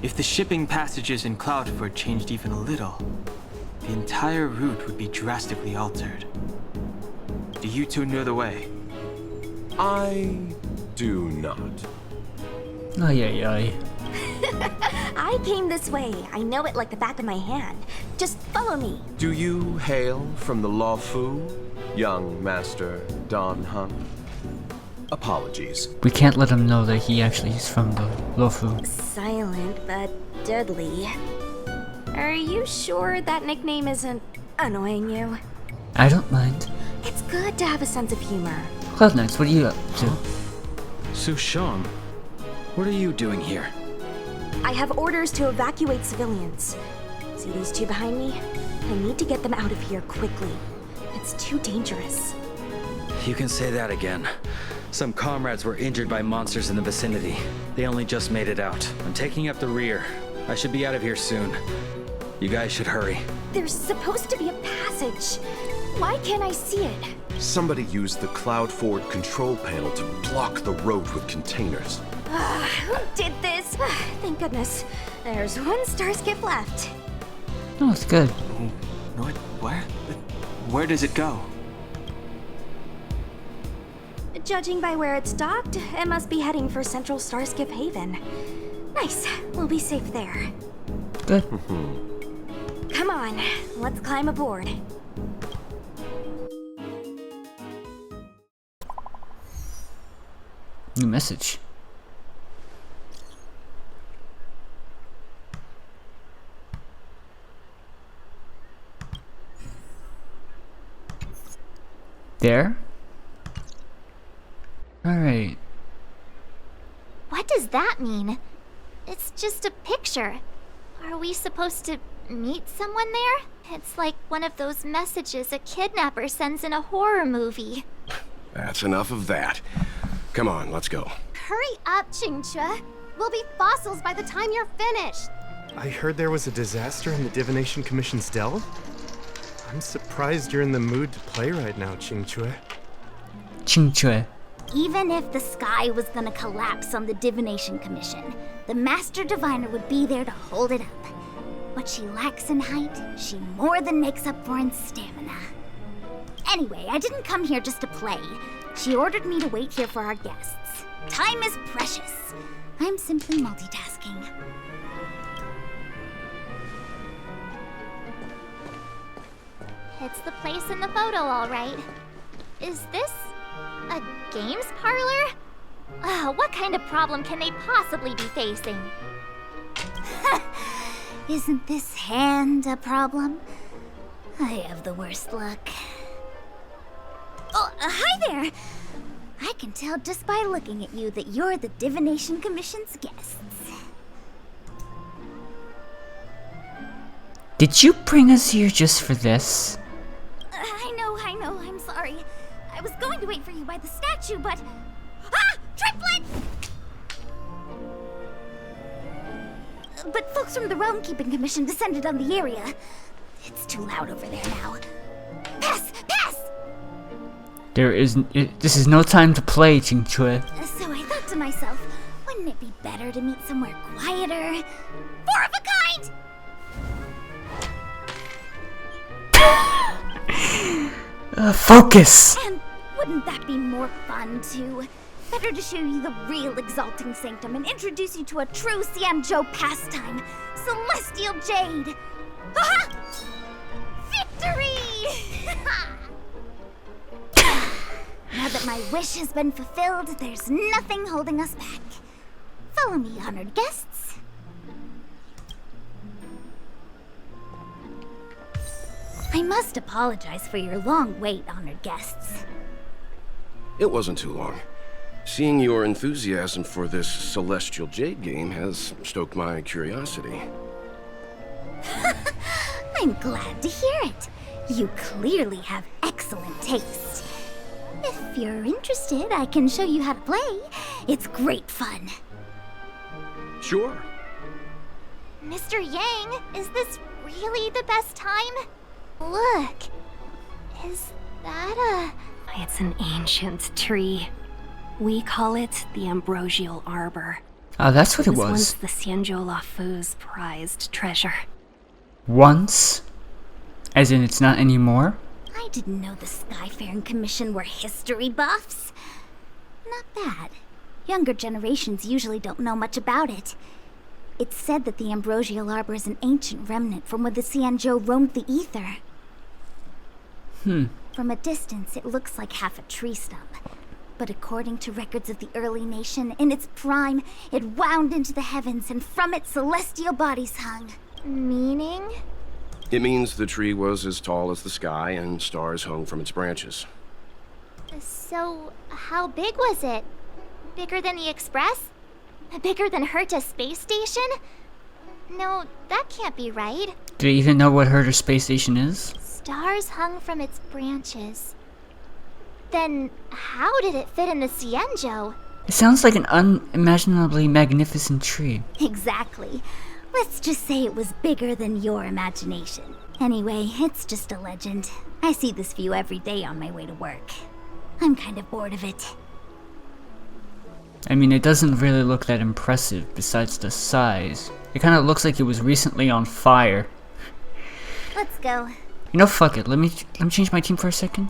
If the shipping passages in Cloudford changed even a little, the entire route would be drastically altered. Do you two know the way? I do not. Ay, ay, ay. I came this way. I know it like the back of my hand. Just follow me. Do you hail from the Luofu, young Master Don Hun? Apologies. We can't let him know that he actually is from the Luofu. Silent but deadly. Are you sure that nickname isn't annoying you? I don't mind. It's good to have a sense of humor. Cloud Knights, what are you up to? Sushang, what are you doing here? I have orders to evacuate civilians. See these two behind me? I need to get them out of here quickly. It's too dangerous. You can say that again. Some comrades were injured by monsters in the vicinity. They only just made it out. I'm taking up the rear. I should be out of here soon. You guys should hurry. There's supposed to be a passage. Why can't I see it? Somebody used the Cloudford control panel to block the road with containers. Who did this? Thank goodness. There's one starskip left. No, it's good. What? Where? Where does it go? Judging by where it's docked, it must be heading for Central Starskip Haven. Nice. We'll be safe there. Good. Come on, let's climb aboard. New message. There? Alright. What does that mean? It's just a picture. Are we supposed to meet someone there? It's like one of those messages a kidnapper sends in a horror movie. That's enough of that. Come on, let's go. Hurry up, Chingchua. We'll be fossils by the time you're finished. I heard there was a disaster in the Divination Commission's Dell. I'm surprised you're in the mood to play right now, Chingchue. Chingchue. Even if the sky was gonna collapse on the Divination Commission, the Master Diviner would be there to hold it up. What she lacks in height, she more than makes up for in stamina. Anyway, I didn't come here just to play. She ordered me to wait here for our guests. Time is precious. I'm simply multitasking. It's the place in the photo, all right. Is this a games parlor? What kind of problem can they possibly be facing? Isn't this hand a problem? I have the worst luck. Oh, hi there! I can tell just by looking at you that you're the Divination Commission's guests. Did you bring us here just for this? I know, I'm sorry. I was going to wait for you by the statue, but... Ah! Triplet! But folks from the Realm Keeping Commission descended on the area. It's too loud over there now. Pass! Pass! This is no time to play, Chingchue. So I thought to myself, wouldn't it be better to meet somewhere quieter? Four of a kind! Focus! And wouldn't that be more fun, too? Better to show you the real Exalting Sanctum and introduce you to a true Xianzhou pastime, Celestial Jade! Aha! Victory! Now that my wish has been fulfilled, there's nothing holding us back. Follow me, honored guests. I must apologize for your long wait, honored guests. It wasn't too long. Seeing your enthusiasm for this Celestial Jade game has stoked my curiosity. I'm glad to hear it. You clearly have excellent taste. If you're interested, I can show you how to play. It's great fun. Sure. Mr. Yang, is this really the best time? Look, is that It's an ancient tree. We call it the Ambrosial Arbor. Oh, that's what it once was. the Xianzhou Luofu's prized treasure. Once? As in, it's not anymore? I didn't know the Skyfaring Commission were history buffs. Not bad. Younger generations usually don't know much about it. It's said that the Ambrosial Arbor is an ancient remnant from when the Xianzhou roamed the ether. From a distance, it looks like half a tree stump. But according to records of the early nation, in its prime, it wound into the heavens, and from it celestial bodies hung. Meaning? It means the tree was as tall as the sky and stars hung from its branches. So, how big was it? Bigger than the Express? Bigger than Herta space station? No, that can't be right. Do you even know what Herder Space Station is? Stars hung from its branches. Then, how did it fit in the Xianzhou? It sounds like an unimaginably magnificent tree. Exactly. Let's just say it was bigger than your imagination. Anyway, it's just a legend. I see this view every day on my way to work. I'm kind of bored of it. I mean, it doesn't really look that impressive besides the size. It kind of looks like it was recently on fire. Let's go. You know, fuck it. Let me change my team for a second.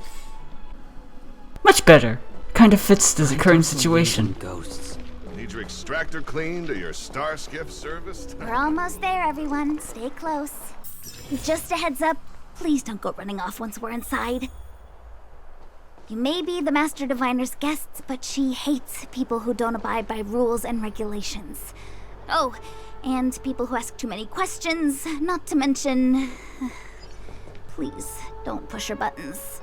Much better. Kind of fits the current situation. Ghosts. Need your extractor cleaned or your star skiff serviced? We're almost there, everyone. Stay close. Just a heads up, please don't go running off once we're inside. You may be the Master Diviner's guests, but she hates people who don't abide by rules and regulations. Oh, and people who ask too many questions, not to mention... Please, don't push her buttons.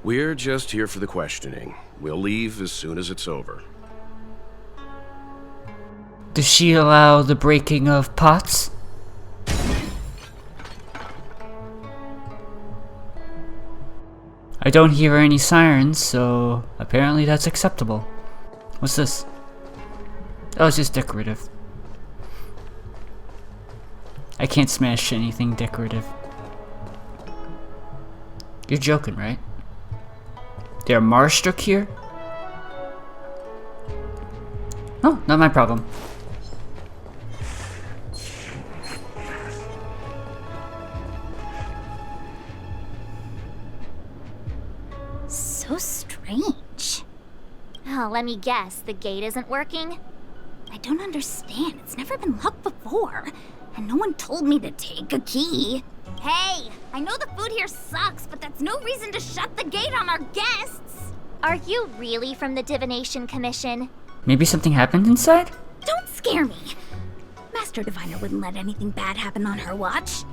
We're just here for the questioning. We'll leave as soon as it's over. Does she allow the breaking of pots? I don't hear any sirens, so apparently that's acceptable. What's this? Oh, it's just decorative. I can't smash anything decorative. You're joking, right? There are Marstruck here? Oh, not my problem. So strange. Oh, let me guess, the gate isn't working? I don't understand. It's never been locked before. And no one told me to take a key. Hey, I know the food here sucks, but that's no reason to shut the gate on our guests. Are you really from the Divination Commission? Maybe something happened inside? Don't scare me. Master Diviner wouldn't let anything bad happen on her watch.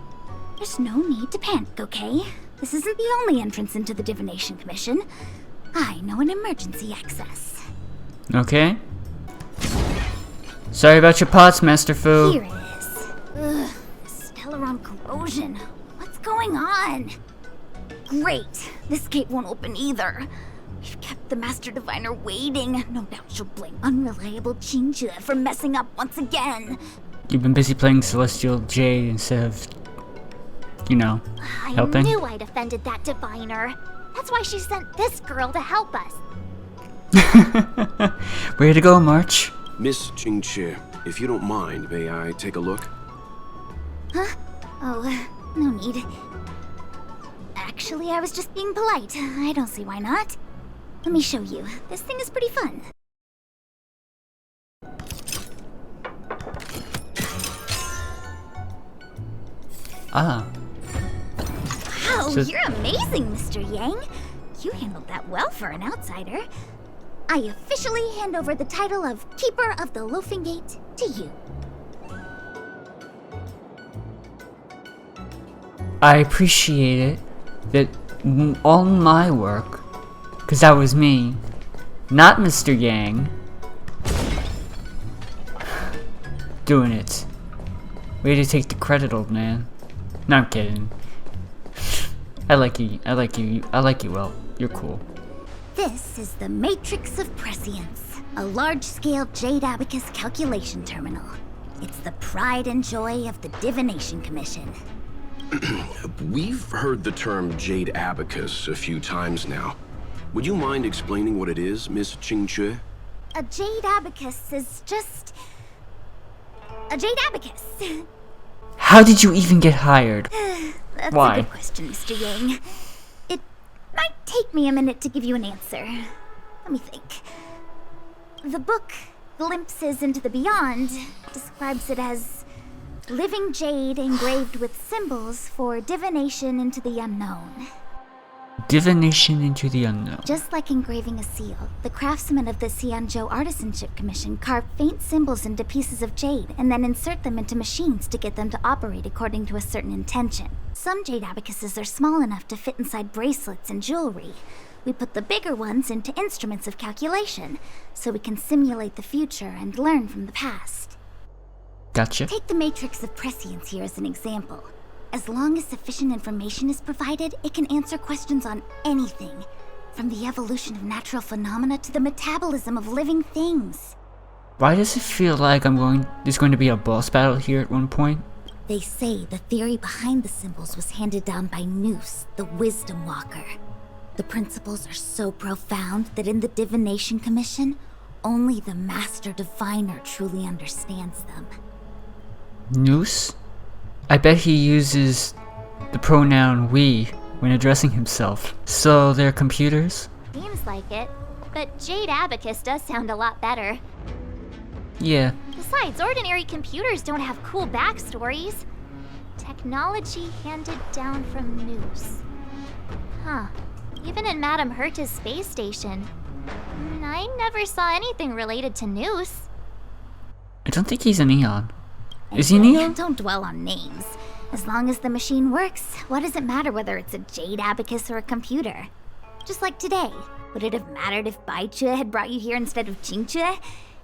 There's no need to panic, okay? This isn't the only entrance into the Divination Commission. I know an emergency access. Okay. Sorry about your pots, Master Fu. Here it is. Ugh, Stellaron corrosion. What's going on? Great. This gate won't open either. We've kept the Master Diviner waiting. No doubt she'll blame unreliable Qingque for messing up once again. You've been busy playing Celestial Jade instead of, you know, helping? I knew I'd offended that diviner. That's why she sent this girl to help us. Way to go, March. Miss Qingque, if you don't mind, may I take a look? Huh? Oh, no need. Actually, I was just being polite. I don't see why not. Let me show you. This thing is pretty fun. Ah. Wow, So- you're amazing, Mr. Yang. You handled that well for an outsider. I officially hand over the title of Keeper of the Loafing Gate to you. I appreciate it that all my work, because that was me, not Mr. Yang, doing it. Way to take the credit, old man. No, I'm kidding. I like you, well. You're cool. This is the Matrix of Prescience, a large-scale Jade Abacus calculation terminal. It's the pride and joy of the Divination Commission. We've heard the term Jade Abacus a few times now. Would you mind explaining what it is, Miss Qingque? A jade abacus is just... a jade abacus. How did you even get hired? That's Why? a good question, Mr. Yang. It might take me a minute to give you an answer. Let me think. The book, Glimpses into the Beyond, describes it as living jade engraved with symbols for divination into the unknown. Divination into the unknown. Just like engraving a seal, the craftsmen of the Xianzhou Artisanship Commission carve faint symbols into pieces of jade and then insert them into machines to get them to operate according to a certain intention. Some jade abacuses are small enough to fit inside bracelets and jewelry. We put the bigger ones into instruments of calculation, so we can simulate the future and learn from the past. Gotcha. Take the matrix of prescience here as an example. As long as sufficient information is provided, it can answer questions on anything, from the evolution of natural phenomena to the metabolism of living things. Why does it feel like there's going to be a boss battle here at one point? They say the theory behind the symbols was handed down by Nous, the Wisdom Walker. The principles are so profound that in the Divination Commission, only the Master Diviner truly understands them. Nous? I bet he uses the pronoun we when addressing himself. So they're computers? Seems like it. But Jade Abacus does sound a lot better. Yeah. Besides, ordinary computers don't have cool backstories. Technology handed down from Nous. Huh. Even in Madame Herta's space station. I never saw anything related to Nous. I don't think he's an Eon. Is he Neon? Don't dwell on names. As long as the machine works, what does it matter whether it's a jade abacus or a computer? Just like today. Would it have mattered if Baichue had brought you here instead of Qingchue?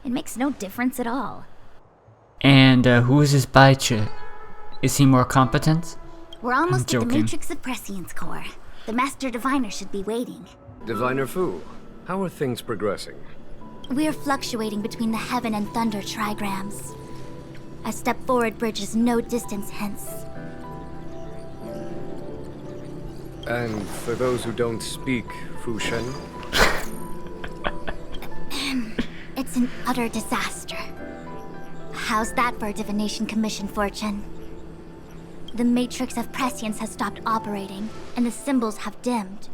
It makes no difference at all. And who is this Baichue? Is he more competent? We're almost at the joking. Matrix of Prescience core. The Master Diviner should be waiting. Diviner Fu, how are things progressing? We're fluctuating between the heaven and thunder trigrams. A step forward bridges no distance hence. And for those who don't speak Fushen, It's an utter disaster. How's that for a Divination Commission fortune? The Matrix of Prescience has stopped operating, and the symbols have dimmed.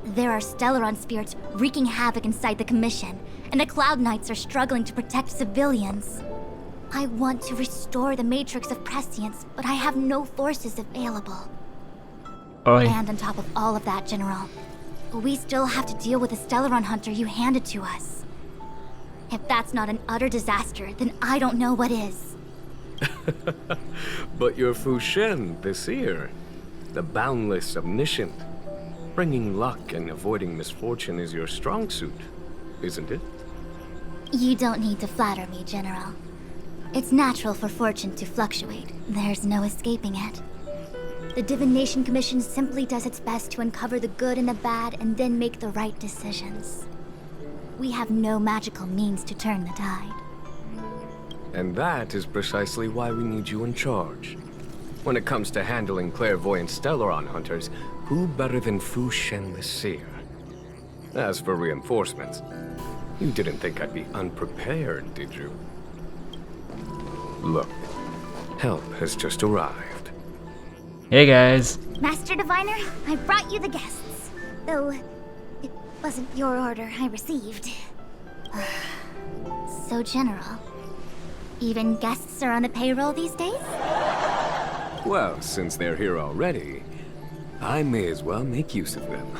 There are Stellaron spirits wreaking havoc inside the Commission, and the Cloud Knights are struggling to protect civilians. I want to restore the Matrix of Prescience, but I have no forces available. Oi. And on top of all of that, General, we still have to deal with the Stellaron hunter you handed to us. If that's not an utter disaster, then I don't know what is. but you're Fushen, the seer, the boundless, omniscient. Bringing luck and avoiding misfortune is your strong suit, isn't it? You don't need to flatter me, General. It's natural for fortune to fluctuate. There's no escaping it. The Divination Commission simply does its best to uncover the good and the bad and then make the right decisions. We have no magical means to turn the tide. And that is precisely why we need you in charge. When it comes to handling clairvoyant Stellaron hunters, who better than Fushen the Seer? As for reinforcements, you didn't think I'd be unprepared, did you? Look, help has just arrived. Hey guys. Master Diviner, I brought you the guests. Though, it wasn't your order I received. So, General, even guests are on the payroll these days? Well, since they're here already, I may as well make use of them.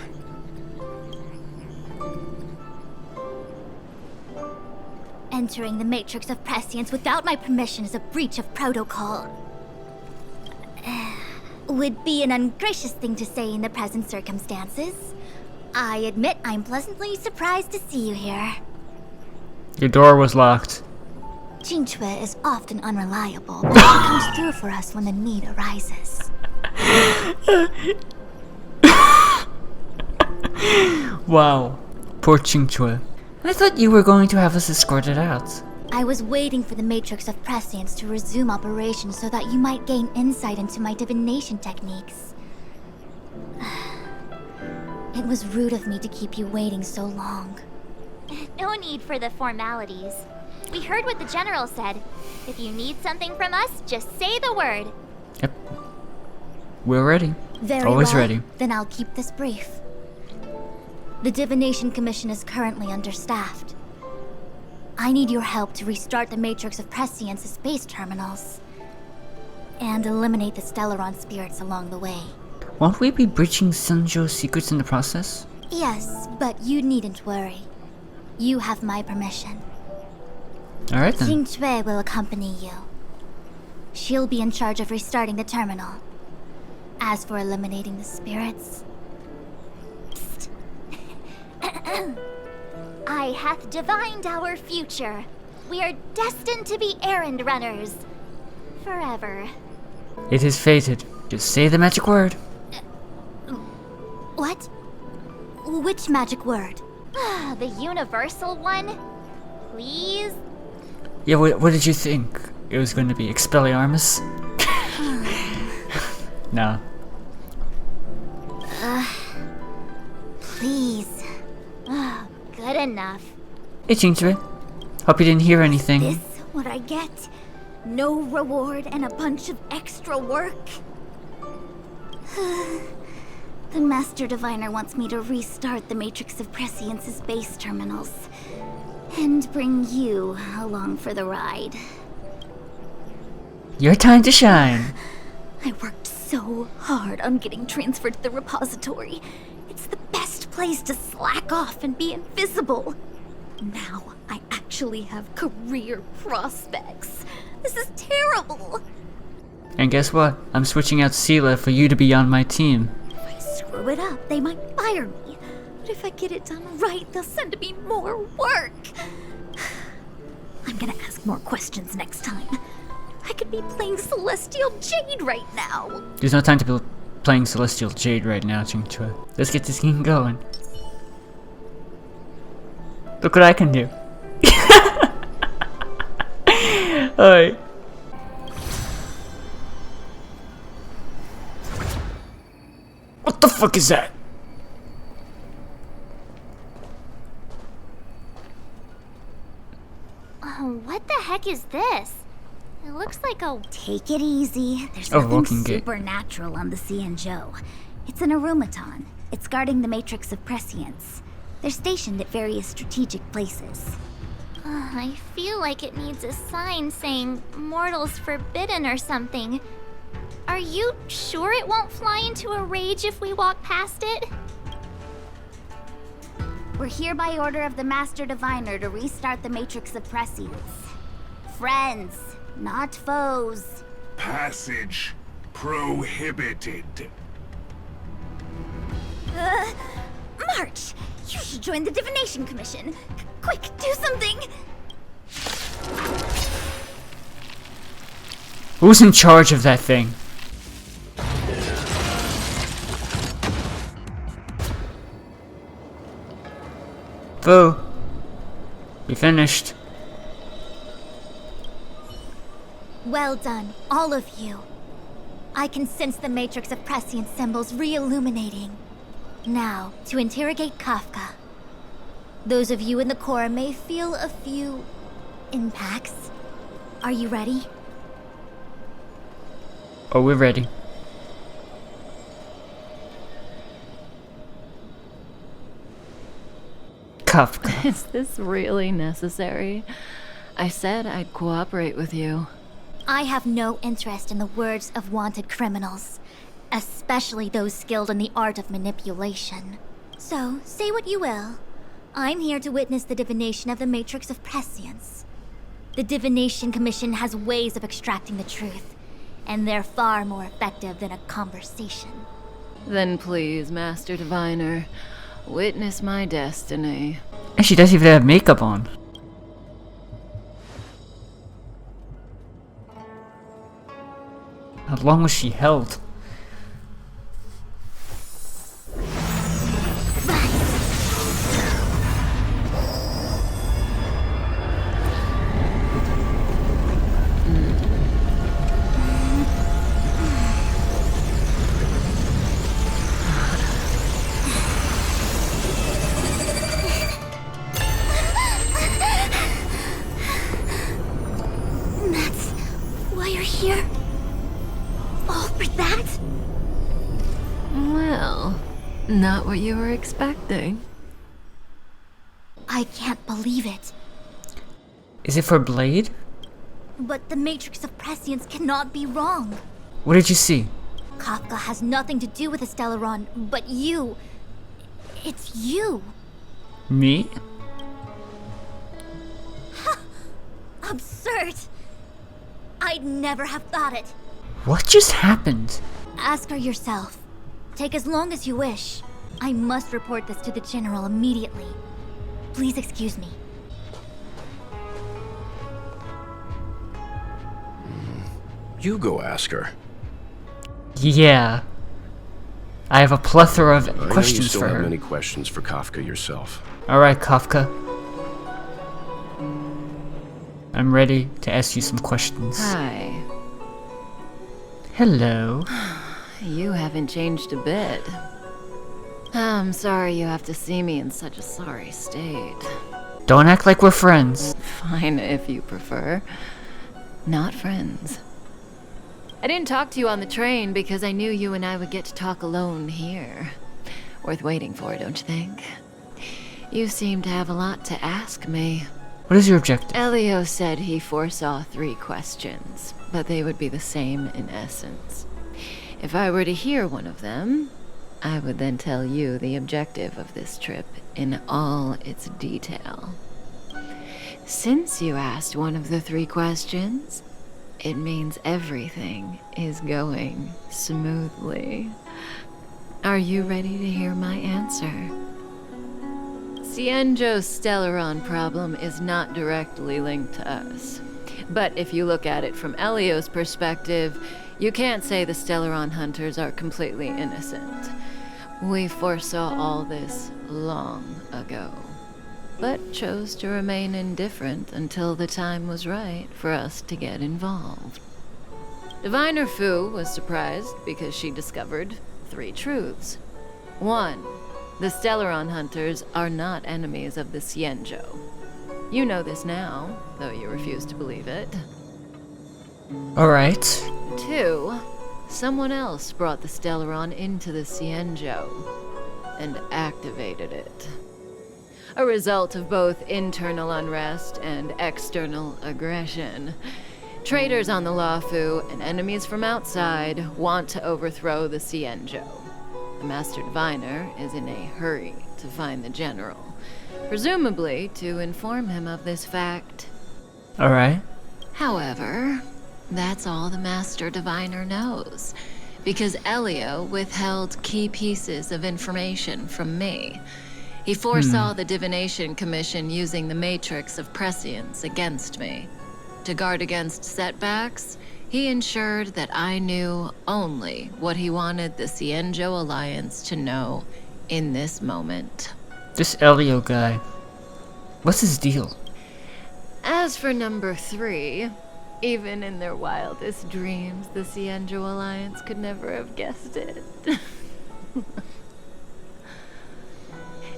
Entering the Matrix of Prescience without my permission is a breach of protocol. Would be an ungracious thing to say in the present circumstances. I admit I'm pleasantly surprised to see you here. Your door was locked. Qingchue is often unreliable, but she comes through for us when the need arises. Wow. Poor Qingchue. I thought you were going to have us escorted out. I was waiting for the Matrix of Prescience to resume operations so that you might gain insight into my divination techniques. It was rude of me to keep you waiting so long. No need for the formalities. We heard what the general said. If you need something from us, just say the word. Yep. We're ready. Very Always well. ready. Then I'll keep this brief. The Divination Commission is currently understaffed. I need your help to restart the Matrix of Prescience's space terminals. And eliminate the Stellaron spirits along the way. Won't we be breaching Sunjo's secrets in the process? Yes, but you needn't worry. You have my permission. Alright then. Jing Chui will accompany you. She'll be in charge of restarting the terminal. As for eliminating the spirits... Psst. I hath divined our future. We are destined to be errand runners. Forever. It is fated. Just say the magic word. What? Which magic word? The universal one? Please? Yeah, what did you think? It was going to be Expelliarmus? No. Please. Good enough. Hey, Jingzhui. Hope you didn't hear anything. This what I get? No reward and a bunch of extra work? The Master Diviner wants me to restart the Matrix of Prescience's base terminals. And bring you along for the ride. Your time to shine. I worked so hard on getting transferred to the repository. It's the best place to slack off and be invisible. Now I actually have career prospects. This is terrible. And guess what? I'm switching out Sela for you to be on my team. If I screw it up, they might fire me. But if I get it done right, they'll send me more work. I'm gonna ask more questions next time. I could be playing Celestial Jade right now. There's no time to be playing Celestial Jade right now, Jingzhui. Let's get this game going. Look what I can do. Alright. What the fuck is that? What the heck is this? It looks like a... Take it easy. There's A nothing walking gate. supernatural on the Cianzhou. It's an aromaton. It's guarding the Matrix of Prescience. They're stationed at various strategic places. I feel like it needs a sign saying mortals forbidden or something. Are you sure it won't fly into a rage if we walk past it? We're here by order of the Master Diviner to restart the Matrix of Prescience. Friends, not foes. Passage prohibited. March! You should join the Divination Commission. Quick, do something! Who's in charge of that thing? Fu. We finished. Well done, all of you. I can sense the Matrix of Prescience symbols re-illuminating. Now, to interrogate Kafka. Those of you in the core may feel a few impacts. Are you ready? Oh, we're ready. Kafka. Is this really necessary? I said I'd cooperate with you. I have no interest in the words of wanted criminals, especially those skilled in the art of manipulation. So, say what you will. I'm here to witness the divination of the Matrix of Prescience. The Divination Commission has ways of extracting the truth, and they're far more effective than a conversation. Then please, Master Diviner, witness my destiny. And she doesn't even have makeup on. How long was she held? here? All for that? Well, not what you were expecting. I can't believe it. Is it for Blade? But the Matrix of Prescience cannot be wrong. What did you see? Kafka has nothing to do with the Stellaron, but you. It's you. Me? Absurd. I'd never have thought it. What just happened? Ask her yourself. Take as long as you wish. I must report this to the General immediately. Please excuse me. You go ask her. Yeah. I have a plethora of I know you questions still for have her. many questions for Kafka yourself. Alright, Kafka. I'm ready to ask you some questions. Hi. Hello. You haven't changed a bit. I'm sorry you have to see me in such a sorry state. Don't act like we're friends. Fine if you prefer. Not friends. I didn't talk to you on the train because I knew you and I would get to talk alone here. Worth waiting for, don't you think? You seem to have a lot to ask me. What is your objective? Elio said he foresaw 3 questions, but they would be the same in essence. If I were to hear one of them, I would then tell you the objective of this trip in all its detail. Since you asked one of the 3 questions, it means everything is going smoothly. Are you ready to hear my answer? Cienjo's Stellaron problem is not directly linked to us. But if you look at it from Elio's perspective, you can't say the Stellaron hunters are completely innocent. We foresaw all this long ago, but chose to remain indifferent until the time was right for us to get involved. Diviner Fu was surprised because she discovered 3 truths. 1. The Stellaron hunters are not enemies of the Cienjo. You know this now, though you refuse to believe it. Alright. 2. Someone else brought the Stellaron into the Cienjo and activated it. A result of both internal unrest and external aggression. Traitors on the Luofu and enemies from outside want to overthrow the Cienjo. The Master Diviner is in a hurry to find the General, presumably to inform him of this fact. Alright. However, that's all the Master Diviner knows, because Elio withheld key pieces of information from me. He foresaw the Divination Commission using the Matrix of Prescience against me. To guard against setbacks, he ensured that I knew only what he wanted the Cienjo Alliance to know in this moment. This Elio guy. What's his deal? As for number 3, even in their wildest dreams, the Cienjo Alliance could never have guessed it.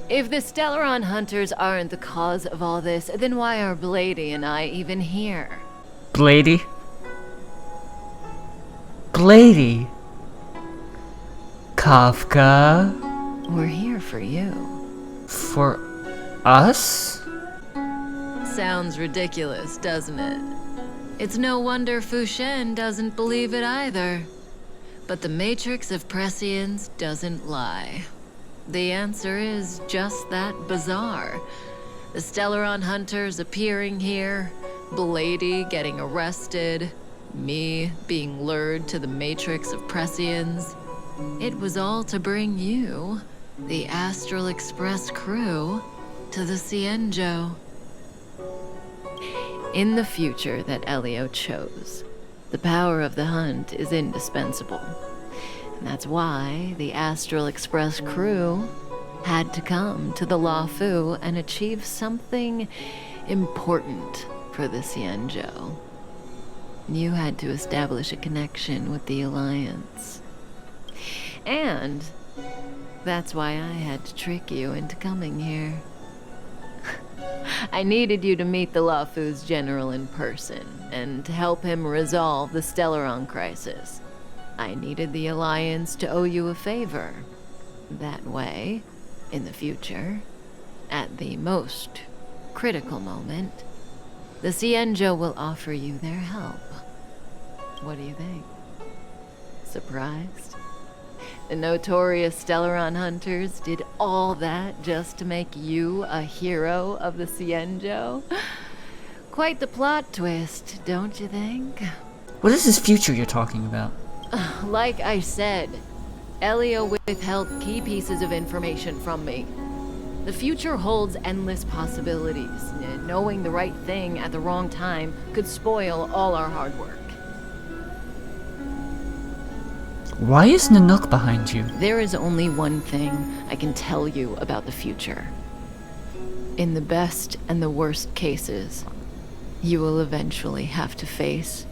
If the Stellaron hunters aren't the cause of all this, then why are Blady and I even here? Blady? Blady? Kafka? We're here for you. For us? Sounds ridiculous, doesn't it? It's no wonder Fu Shen doesn't believe it either. But the Matrix of Prescience doesn't lie. The answer is just that bizarre. The Stellaron hunters appearing here, Blady getting arrested, me being lured to the Matrix of Prescience. It was all to bring you, the Astral Express crew, to the Cienjo. In the future that Elio chose, the power of the hunt is indispensable. And that's why the Astral Express crew had to come to the Luofu and achieve something important for the Cienjo. You had to establish a connection with the Alliance. And that's why I had to trick you into coming here. I needed you to meet the Luofu's general in person and to help him resolve the Stellaron crisis. I needed the Alliance to owe you a favor. That way, in the future, at the most critical moment, the Cienjo will offer you their help. What do you think? Surprised? The notorious Stellaron hunters did all that just to make you a hero of the Cienjo? Quite the plot twist, don't you think? What is this future you're talking about? Like I said, Elio withheld key pieces of information from me. The future holds endless possibilities. Knowing the right thing at the wrong time could spoil all our hard work. Why is Nanook behind you? There is only one thing I can tell you about the future. In the best and the worst cases, you will eventually have to face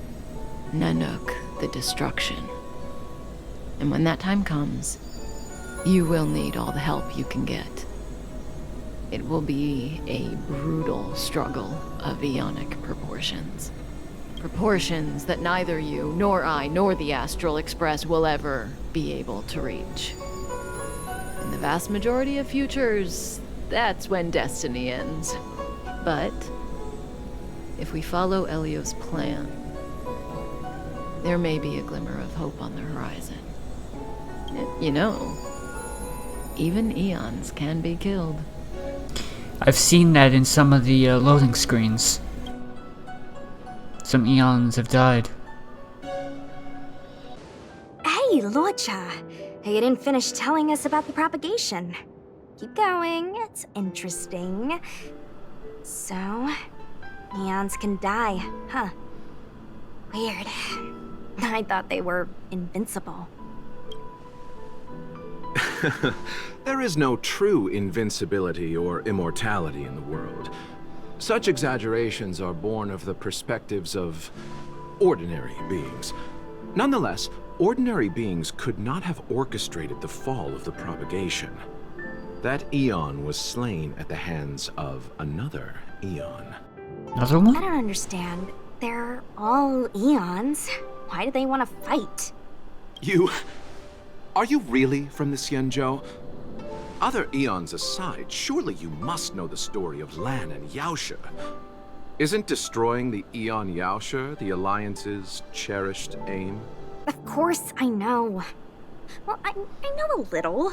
Nanook, the destruction. And when that time comes, you will need all the help you can get. It will be a brutal struggle of eonic proportions. Proportions that neither you, nor I, nor the Astral Express will ever be able to reach. In the vast majority of futures, that's when destiny ends. But if we follow Elio's plan, there may be a glimmer of hope on the horizon. You know, even eons can be killed. I've seen that in some of the loading screens. Some eons have died. Hey, Luocha! You didn't finish telling us about the propagation. Keep going, it's interesting. So, eons can die, huh? Weird. I thought they were invincible. There is no true invincibility or immortality in the world. Such exaggerations are born of the perspectives of ordinary beings. Nonetheless, ordinary beings could not have orchestrated the fall of the propagation. That eon was slain at the hands of another eon. Another one? I don't understand. They're all eons. Why do they want to fight? Are you really from the Cienjo? Other eons aside, surely you must know the story of Lan and Yaoshe. Isn't destroying the Eon Yaoshe the Alliance's cherished aim? Of course I know. Well, I know a little.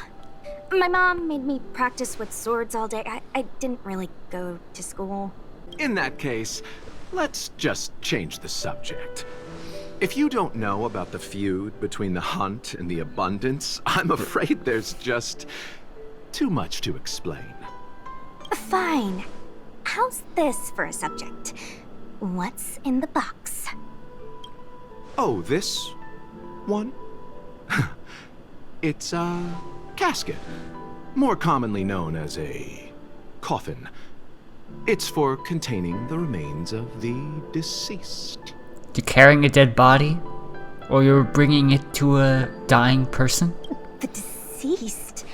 My mom made me practice with swords all day. I didn't really go to school. In that case, let's just change the subject. If you don't know about the feud between the Hunt and the Abundance, I'm afraid there's just too much to explain. Fine. How's this for a subject? What's in the box? Oh, this one? It's a casket, more commonly known as a coffin. It's for containing the remains of the deceased. You're carrying a dead body? Or you're bringing it to a dying person? The deceased?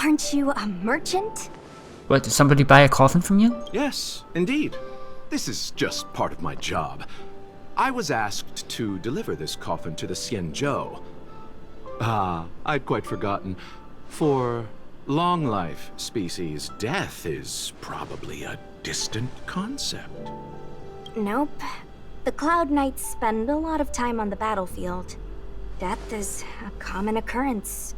Aren't you a merchant? What, did somebody buy a coffin from you? Yes, indeed. This is just part of my job. I was asked to deliver this coffin to the Cienjo. I'd quite forgotten. For long life species, death is probably a distant concept. Nope. The Cloud Knights spend a lot of time on the battlefield. Death is a common occurrence.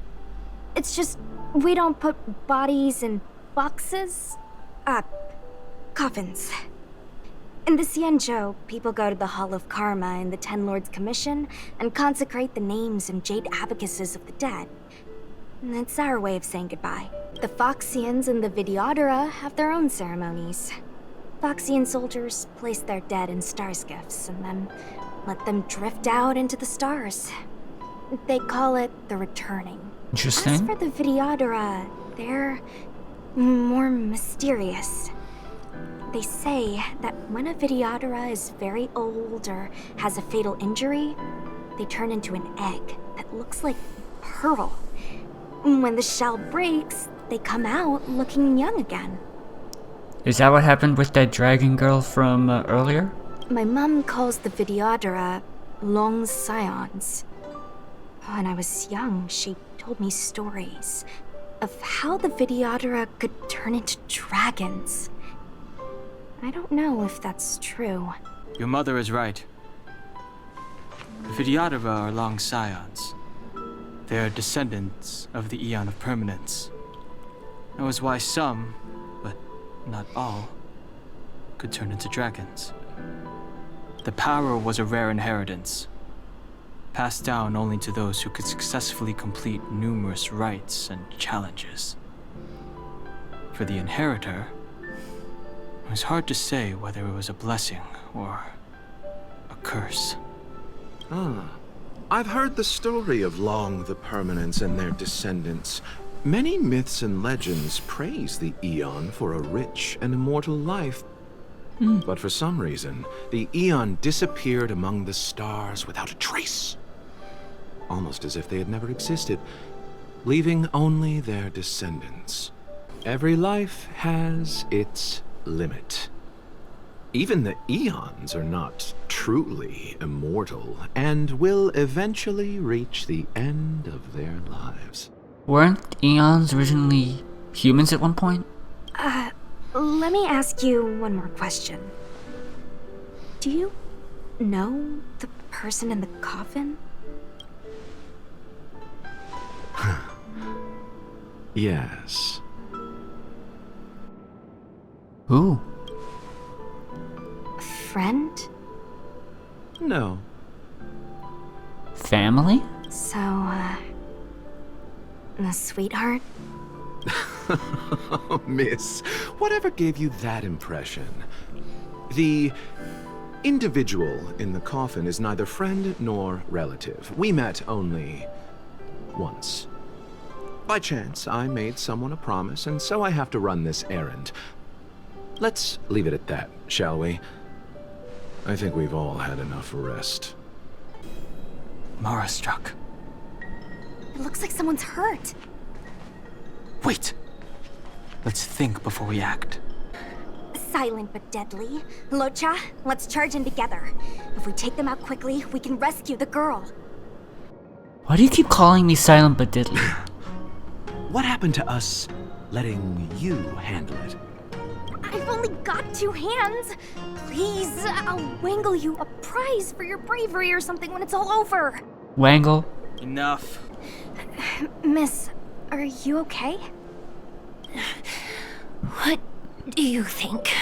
It's just, we don't put bodies in boxes. Coffins. In the Cienjo, people go to the Hall of Karma in the Ten Lords Commission and consecrate the names and jade abacuses of the dead. It's our way of saying goodbye. The Foxians and the Videodora have their own ceremonies. Foxian soldiers place their dead in star skiffs and then let them drift out into the stars. They call it the returning. Interesting. As for the Videodora, they're more mysterious. They say that when a Videodora is very old or has a fatal injury, they turn into an egg that looks like pearl. When the shell breaks, they come out looking young again. Is that what happened with that dragon girl from earlier? My mom calls the Videodora long scions. When I was young, she told me stories of how the Videodora could turn into dragons. I don't know if that's true. Your mother is right. The Videodora are long scions. They are descendants of the Eon of Permanence. That was why some, but not all, could turn into dragons. The power was a rare inheritance, passed down only to those who could successfully complete numerous rites and challenges. For the inheritor, it was hard to say whether it was a blessing or a curse. I've heard the story of Long the Permanence and their descendants. Many myths and legends praise the Eon for a rich and immortal life. But for some reason, the Eon disappeared among the stars without a trace. Almost as if they had never existed, leaving only their descendants. Every life has its limit. Even the Eons are not truly immortal, and will eventually reach the end of their lives. Weren't Eons originally humans at one point? Let me ask you one more question. Do you know the person in the coffin? Yes. Who? Friend? No. Family? So, a sweetheart? Miss, whatever gave you that impression? The individual in the coffin is neither friend nor relative. We met only once. By chance, I made someone a promise, and so I have to run this errand. Let's leave it at that, shall we? I think we've all had enough rest. Mara struck. It looks like someone's hurt. Wait! Let's think before we act. Silent but deadly. Locha, let's charge in together. If we take them out quickly, we can rescue the girl. Why do you keep calling me silent but deadly? What happened to us letting you handle it? I've only got 2 hands. Please, I'll wangle you a prize for your bravery or something when it's all over. Wangle? Enough. Miss, are you okay? What do you think?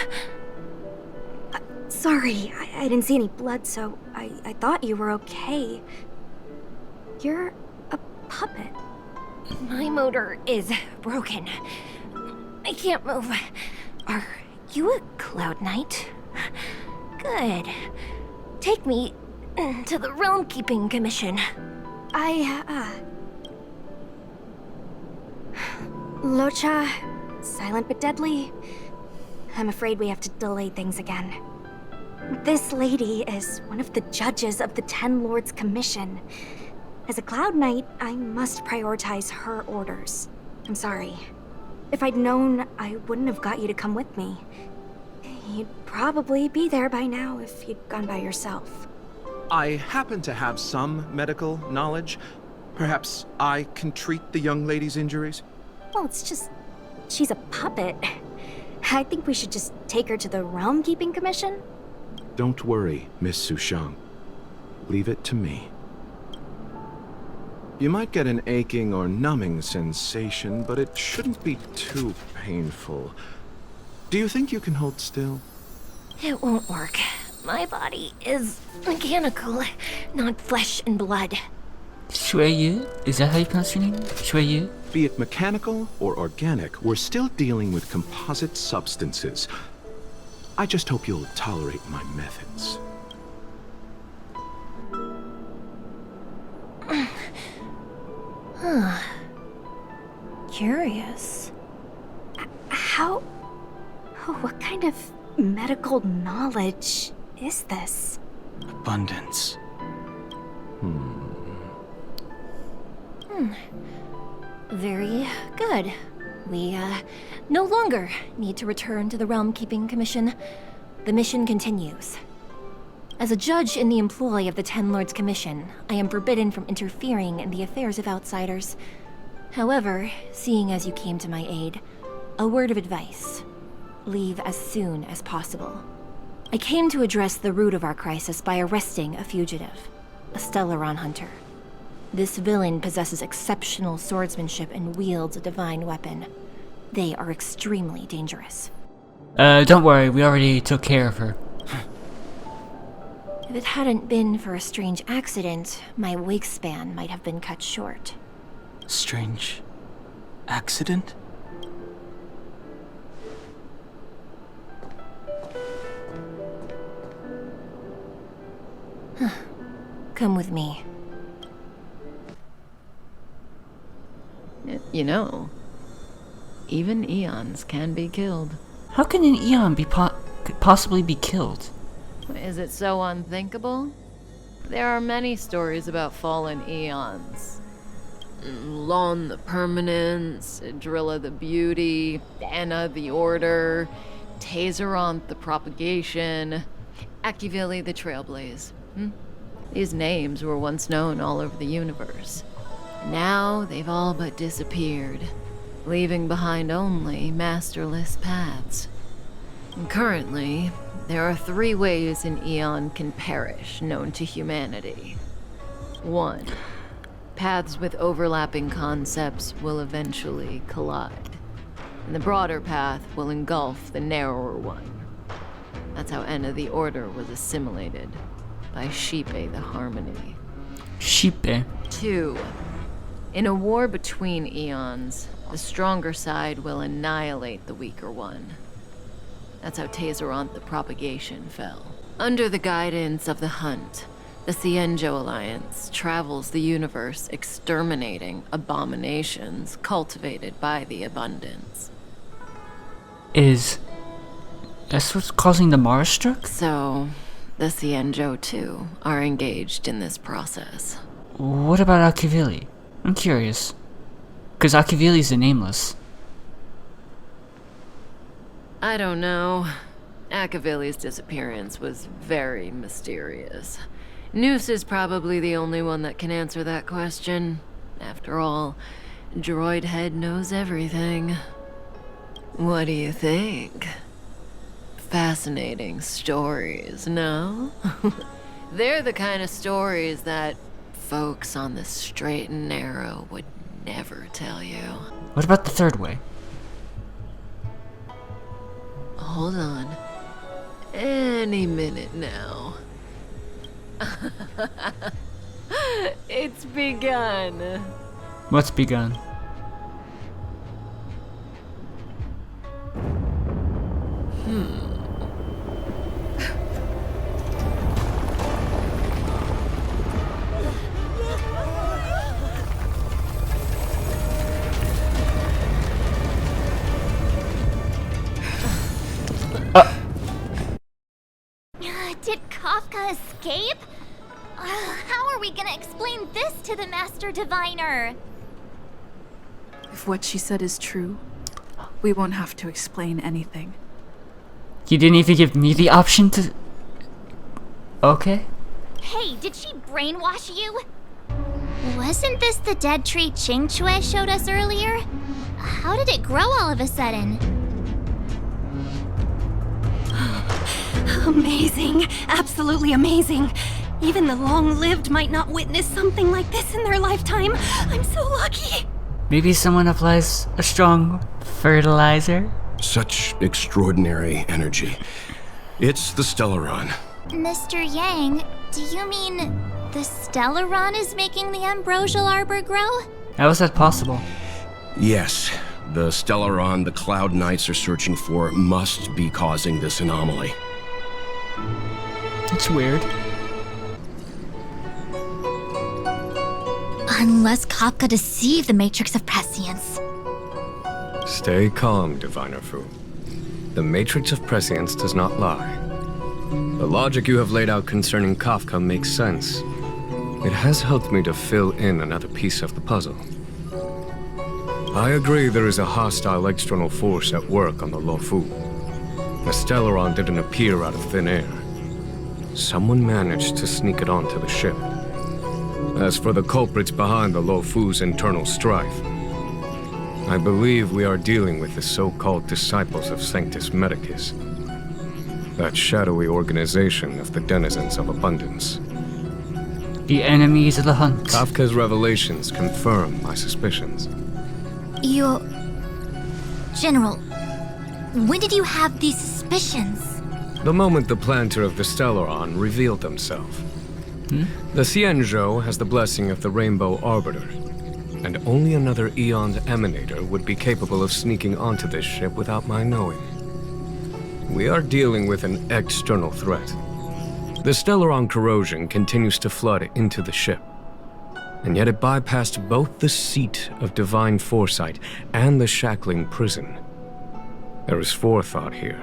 Sorry, I didn't see any blood, so I thought you were okay. You're a puppet. My motor is broken. I can't move. Are you a Cloud Knight? Good. Take me to the Realm Keeping Commission. Locha, silent but deadly. I'm afraid we have to delay things again. This lady is one of the judges of the 10 Lords Commission. As a Cloud Knight, I must prioritize her orders. I'm sorry. If I'd known, I wouldn't have got you to come with me. You'd probably be there by now if you'd gone by yourself. I happen to have some medical knowledge. Perhaps I can treat the young lady's injuries? Well, it's just... she's a puppet. I think we should just take her to the Realm Keeping Commission. Don't worry, Miss Sushang. Leave it to me. You might get an aching or numbing sensation, but it shouldn't be too painful. Do you think you can hold still? It won't work. My body is mechanical, not flesh and blood. Shueyu? Is that how you pronounce your name? Shueyu? Be it mechanical or organic, we're still dealing with composite substances. I just hope you'll tolerate my methods. Curious. How... what kind of medical knowledge is this? Abundance. Very good. We, no longer need to return to the Realm Keeping Commission. The mission continues. As a judge in the employ of the Ten Lords Commission, I am forbidden from interfering in the affairs of outsiders. However, seeing as you came to my aid, a word of advice. Leave as soon as possible. I came to address the root of our crisis by arresting a fugitive, a Stellaron hunter. This villain possesses exceptional swordsmanship and wields a divine weapon. They are extremely dangerous. Don't worry, we already took care of her. If it hadn't been for a strange accident, my wingspan might have been cut short. Strange accident? Come with me. You know, even eons can be killed. How can an eon could possibly be killed? Is it so unthinkable? There are many stories about fallen eons. Lon the Permanence, Drilla the Beauty, Anna the Order, Tazeronth the Propagation, Akivili the Trailblazer. These names were once known all over the universe. Now they've all but disappeared, leaving behind only masterless paths. And currently, there are 3 ways an eon can perish known to humanity. 1. Paths with overlapping concepts will eventually collide, and the broader path will engulf the narrower one. That's how Enna the Order was assimilated by Xipe the Harmony. Xipe? 2. In a war between eons, the stronger side will annihilate the weaker one. That's how Tazeronth the Propagation fell. Under the guidance of the Hunt, the Cienjo Alliance travels the universe exterminating abominations cultivated by the Abundance. That's what's causing the Mars struck? So, the Cienjo too are engaged in this process. What about Akivili? I'm curious. Because Akivili's the Nameless. I don't know. Akivili's disappearance was very mysterious. Noose is probably the only one that can answer that question. After all, Droid Head knows everything. What do you think? Fascinating stories, no? They're the kind of stories that folks on the straight and narrow would never tell you. What about the 3rd way? Hold on. Any minute now. It's begun. What's begun? Did Kafka escape? How are we gonna explain this to the Master Diviner? If what she said is true, we won't have to explain anything. You didn't even give me the option to... Okay. Hey, did she brainwash you? Wasn't this the dead tree Qingque showed us earlier? How did it grow all of a sudden? Amazing. Absolutely amazing. Even the long-lived might not witness something like this in their lifetime. I'm so lucky. Maybe someone applies a strong fertilizer? Such extraordinary energy. It's the Stellaron. Mr. Yang, do you mean the Stellaron is making the ambrosial arbor grow? How is that possible? Yes. The Stellaron the Cloud Knights are searching for must be causing this anomaly. It's weird. Unless Kafka deceived the Matrix of Prescience. Stay calm, Diviner Fu. The Matrix of Prescience does not lie. The logic you have laid out concerning Kafka makes sense. It has helped me to fill in another piece of the puzzle. I agree there is a hostile external force at work on the Luofu. The Stellaron didn't appear out of thin air. Someone managed to sneak it onto the ship. As for the culprits behind the Luofu's internal strife, I believe we are dealing with the so-called disciples of Sanctus Medicus. That shadowy organization of the denizens of abundance. The enemies of the hunt. Kafka's revelations confirm my suspicions. General, when did you have these suspicions? The moment the planter of the Stellaron revealed himself. The Xianzhou has the blessing of the Rainbow Arbiter, and only another Eon's Emanator would be capable of sneaking onto this ship without my knowing. We are dealing with an external threat. The Stellaron corrosion continues to flood into the ship, and yet it bypassed both the seat of divine foresight and the shackling prison. There is forethought here.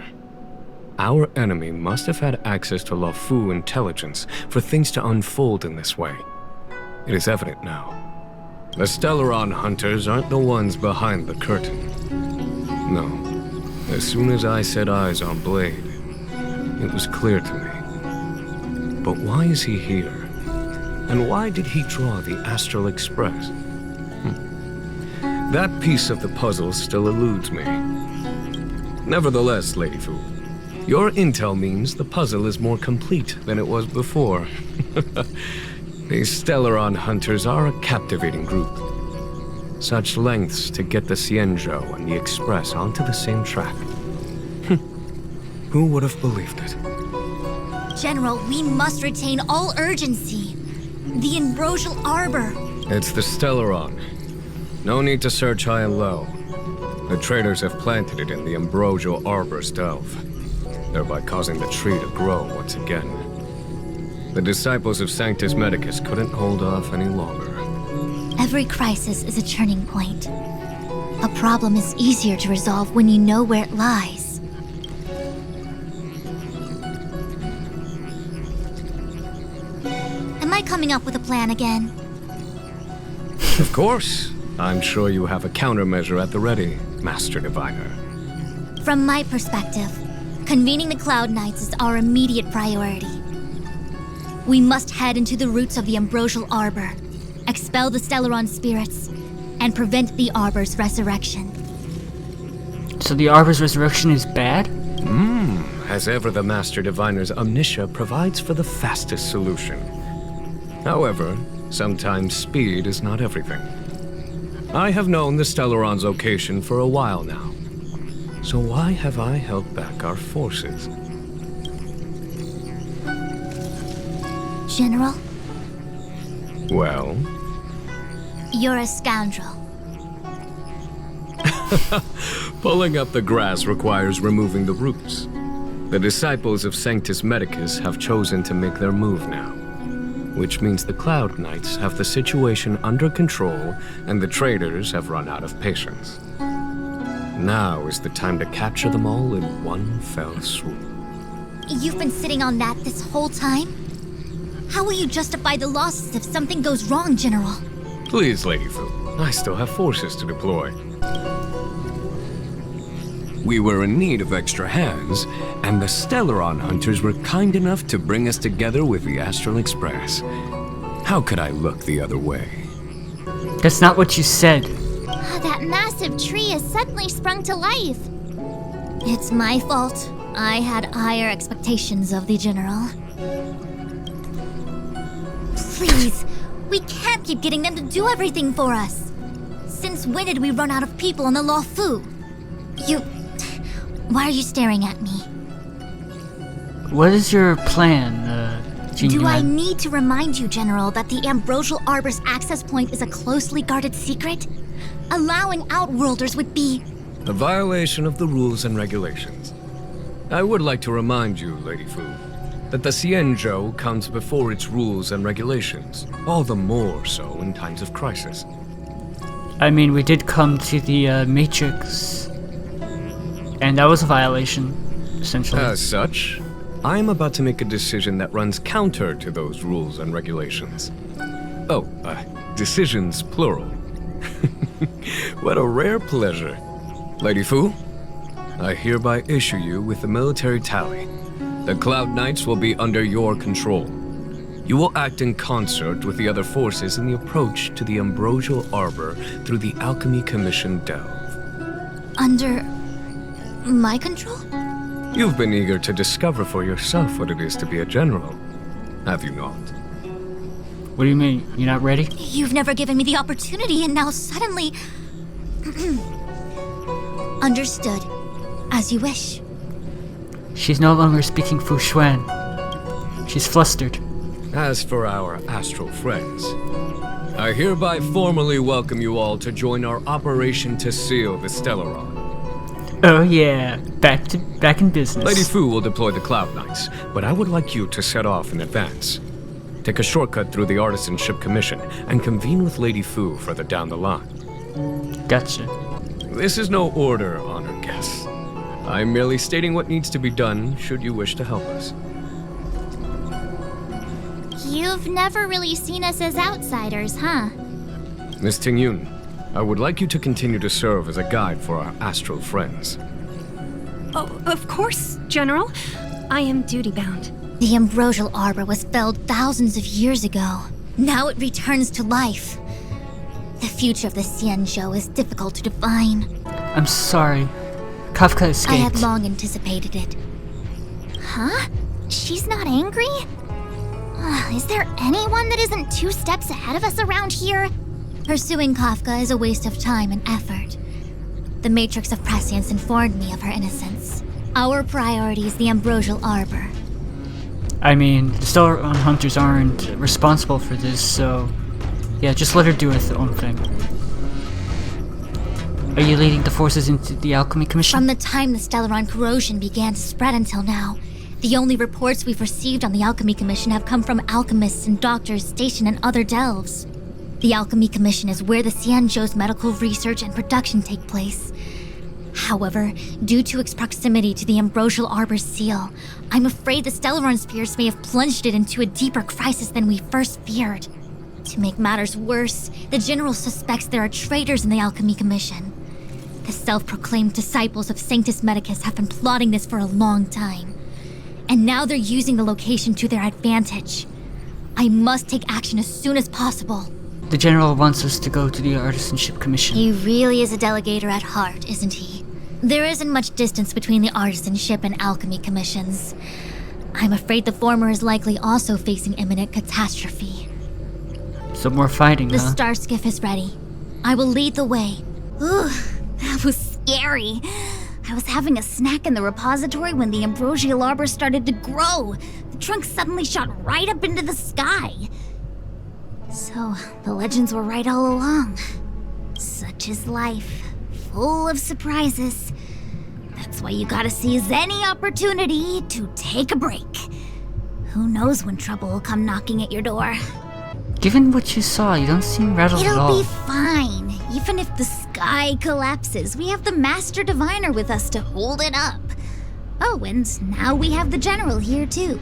Our enemy must have had access to Luofu intelligence for things to unfold in this way. It is evident now. The Stellaron hunters aren't the ones behind the curtain. No. As soon as I set eyes on Blade, it was clear to me. But why is he here? And why did he draw the Astral Express? That piece of the puzzle still eludes me. Nevertheless, Lady Fu, your intel means the puzzle is more complete than it was before. These Stellaron hunters are a captivating group. Such lengths to get the Xianzhou and the Express onto the same track. Who would have believed it? General, we must retain all urgency. The Ambrosial Arbor. It's the Stellaron. No need to search high and low. The traders have planted it in the Ambrosial Arbor's delve, thereby causing the tree to grow once again. The disciples of Sanctus Medicus couldn't hold off any longer. Every crisis is a turning point. A problem is easier to resolve when you know where it lies. Am I coming up with a plan again? Of course. I'm sure you have a countermeasure at the ready, Master Diviner. From my perspective, convening the Cloud Knights is our immediate priority. We must head into the roots of the Ambrosial Arbor, expel the Stellaron spirits, and prevent the Arbor's resurrection. So the Arbor's resurrection is bad? As ever, the Master Diviner's omniscia provides for the fastest solution. However, sometimes speed is not everything. I have known the Stellaron's location for a while now. So why have I held back our forces? General? Well? You're a scoundrel. Pulling up the grass requires removing the roots. The disciples of Sanctus Medicus have chosen to make their move now, which means the Cloud Knights have the situation under control and the traders have run out of patience. Now is the time to capture them all in one fell swoop. You've been sitting on that this whole time? How will you justify the losses if something goes wrong, General? Please, Lady Fu, I still have forces to deploy. We were in need of extra hands, and the Stellaron hunters were kind enough to bring us together with the Astral Express. How could I look the other way? That's not what you said. That massive tree has suddenly sprung to life. It's my fault. I had higher expectations of the General. Please, we can't keep getting them to do everything for us. Since when did we run out of people on the Luofu? Why are you staring at me? What is your plan, Do I need to remind you, General, that the Ambrosial Arbor's access point is a closely guarded secret? Allowing Outworlders would be a violation of the rules and regulations. I would like to remind you, Lady Fu, that the Xianzhou comes before its rules and regulations, all the more so in times of crisis. I mean, we did come to the Matrix, and that was a violation, essentially. As such, I am about to make a decision that runs counter to those rules and regulations. Oh, decisions plural. What a rare pleasure. Lady Fu, I hereby issue you with the military tally. The Cloud Knights will be under your control. You will act in concert with the other forces in the approach to the Ambrosial Arbor through the Alchemy Commission Delve. Under my control? You've been eager to discover for yourself what it is to be a general, have you not? What do you mean? You're not ready? You've never given me the opportunity, and now suddenly... Understood. As you wish. She's no longer speaking Fu Xuan. She's flustered. As for our astral friends, I hereby formally welcome you all to join our operation to seal the Stellaron. Oh yeah, back in business. Lady Fu will deploy the Cloud Knights, but I would like you to set off in advance. Take a shortcut through the Artisanship Commission and convene with Lady Fu further down the line. Gotcha. This is no order, honored guests. I'm merely stating what needs to be done should you wish to help us. You've never really seen us as outsiders, huh? Miss Tingyun, I would like you to continue to serve as a guide for our astral friends. Oh, of course, General. I am duty-bound. The Ambrosial Arbor was felled thousands of years ago. Now it returns to life. The future of the Xianzhou is difficult to define. I'm sorry. Kafka escaped. I had long anticipated it. Huh? She's not angry? Is there anyone that isn't 2 steps ahead of us around here? Pursuing Kafka is a waste of time and effort. The Matrix of Prescience informed me of her innocence. Our priority is the Ambrosial Arbor. I mean, the Stellaron Hunters aren't responsible for this, so... yeah, just let her do her own thing. Are you leading the forces into the Alchemy Commission? From the time the Stellaron corrosion began to spread until now, the only reports we've received on the Alchemy Commission have come from alchemists and doctors stationed in other delves. The Alchemy Commission is where the Xianzhou's medical research and production take place. However, due to its proximity to the Ambrosial Arbor's seal, I'm afraid the Stellaron spheres may have plunged it into a deeper crisis than we first feared. To make matters worse, the General suspects there are traitors in the Alchemy Commission. The self-proclaimed disciples of Sanctus Medicus have been plotting this for a long time. And now they're using the location to their advantage. I must take action as soon as possible. The General wants us to go to the Artisanship Commission. He really is a delegator at heart, isn't he? There isn't much distance between the Artisanship and Alchemy Commissions. I'm afraid the former is likely also facing imminent catastrophe. Some more fighting, The huh? star skiff is ready. I will lead the way. Ooh, that was scary. I was having a snack in the repository when the Ambrosial Arbor started to grow. The trunk suddenly shot right up into the sky. So, the legends were right all along. Such is life, full of surprises. That's why you gotta seize any opportunity to take a break. Who knows when trouble will come knocking at your door. Given what you saw, you don't seem rattled at all. It'll be fine. Even if the sky collapses, we have the Master Diviner with us to hold it up. Oh, and now we have the General here too.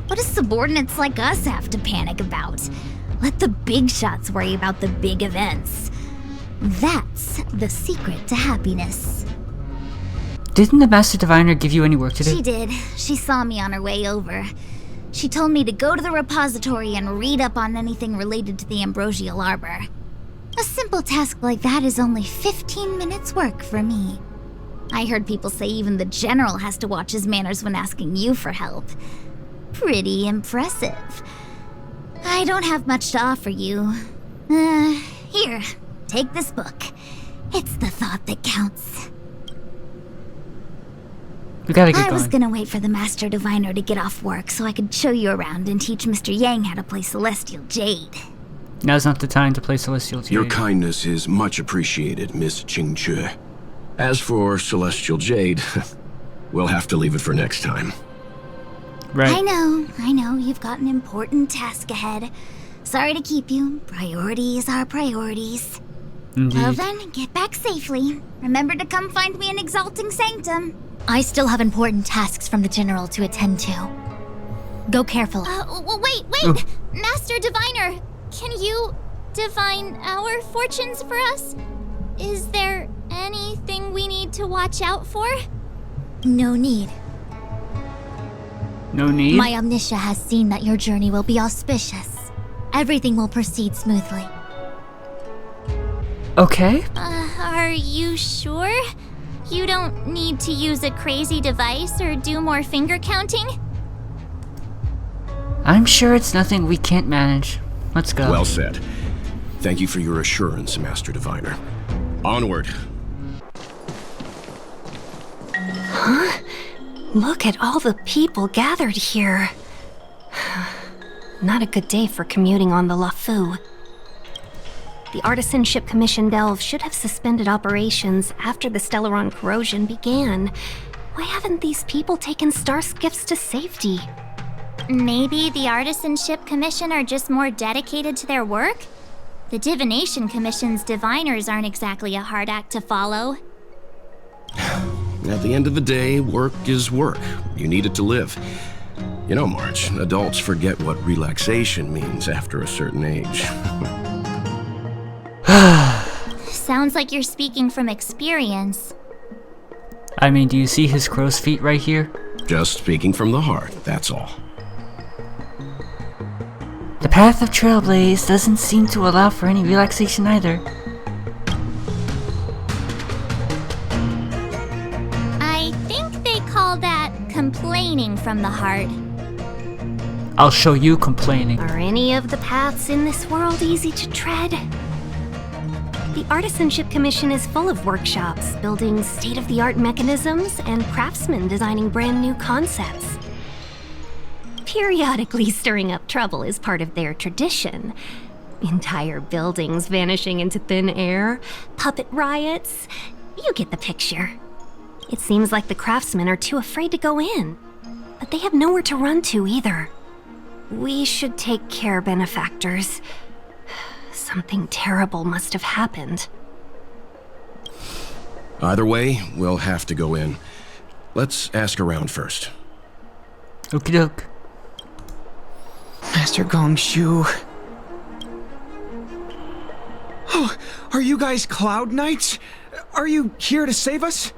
What do subordinates like us have to panic about? Let the big shots worry about the big events. That's the secret to happiness. Didn't the Master Diviner give you any work to do? She did. She saw me on her way over. She told me to go to the repository and read up on anything related to the Ambrosial Arbor. A simple task like that is only 15 minutes work for me. I heard people say even the General has to watch his manners when asking you for help. Pretty impressive. I don't have much to offer you. Here, take this book. It's the thought that counts. We gotta get I was going. gonna wait for the Master Diviner to get off work so I could show you around and teach Mr. Yang how to play Celestial Jade. Now's not the time to play Celestial Jade. Your kindness is much appreciated, Miss Qingque. As for Celestial Jade, we'll have to leave it for next time. Right. I know, you've got an important task ahead. Sorry to keep you. Priorities are priorities. Indeed. Well then, get back safely. Remember to come find me in Exalting Sanctum. I still have important tasks from the General to attend to. Go carefully. Wait! Oh. Master Diviner, can you divine our fortunes for us? Is there anything we need to watch out for? No need. No need? My omniscia has seen that your journey will be auspicious. Everything will proceed smoothly. Okay. Are you sure? You don't need to use a crazy device or do more finger counting? I'm sure it's nothing we can't manage. Let's go. Well said. Thank you for your assurance, Master Diviner. Onward. Huh? Look at all the people gathered here. Not a good day for commuting on the Luofu. The Artisanship Commission Delve should have suspended operations after the Stellaron corrosion began. Why haven't these people taken star skiffs to safety? Maybe the Artisanship Commission are just more dedicated to their work? The Divination Commission's diviners aren't exactly a hard act to follow. At the end of the day, work is work. You need it to live. You know, March, adults forget what relaxation means after a certain age. Sounds like you're speaking from experience. I mean, do you see his crow's feet right here? Just speaking from the heart, that's all. The path of Trailblaze doesn't seem to allow for any relaxation either. I think they call that complaining from the heart. I'll show you complaining. Are any of the paths in this world easy to tread? The Artisanship Commission is full of workshops, building state-of-the-art mechanisms, and craftsmen designing brand new concepts. Periodically stirring up trouble is part of their tradition. Entire buildings vanishing into thin air, puppet riots. You get the picture. It seems like the craftsmen are too afraid to go in, but they have nowhere to run to either. We should take care, benefactors. Something terrible must have happened. Either way, we'll have to go in. Let's ask around first. Okie doke. Master Gongshu. Oh, are you guys Cloud Knights? Are you here to save us?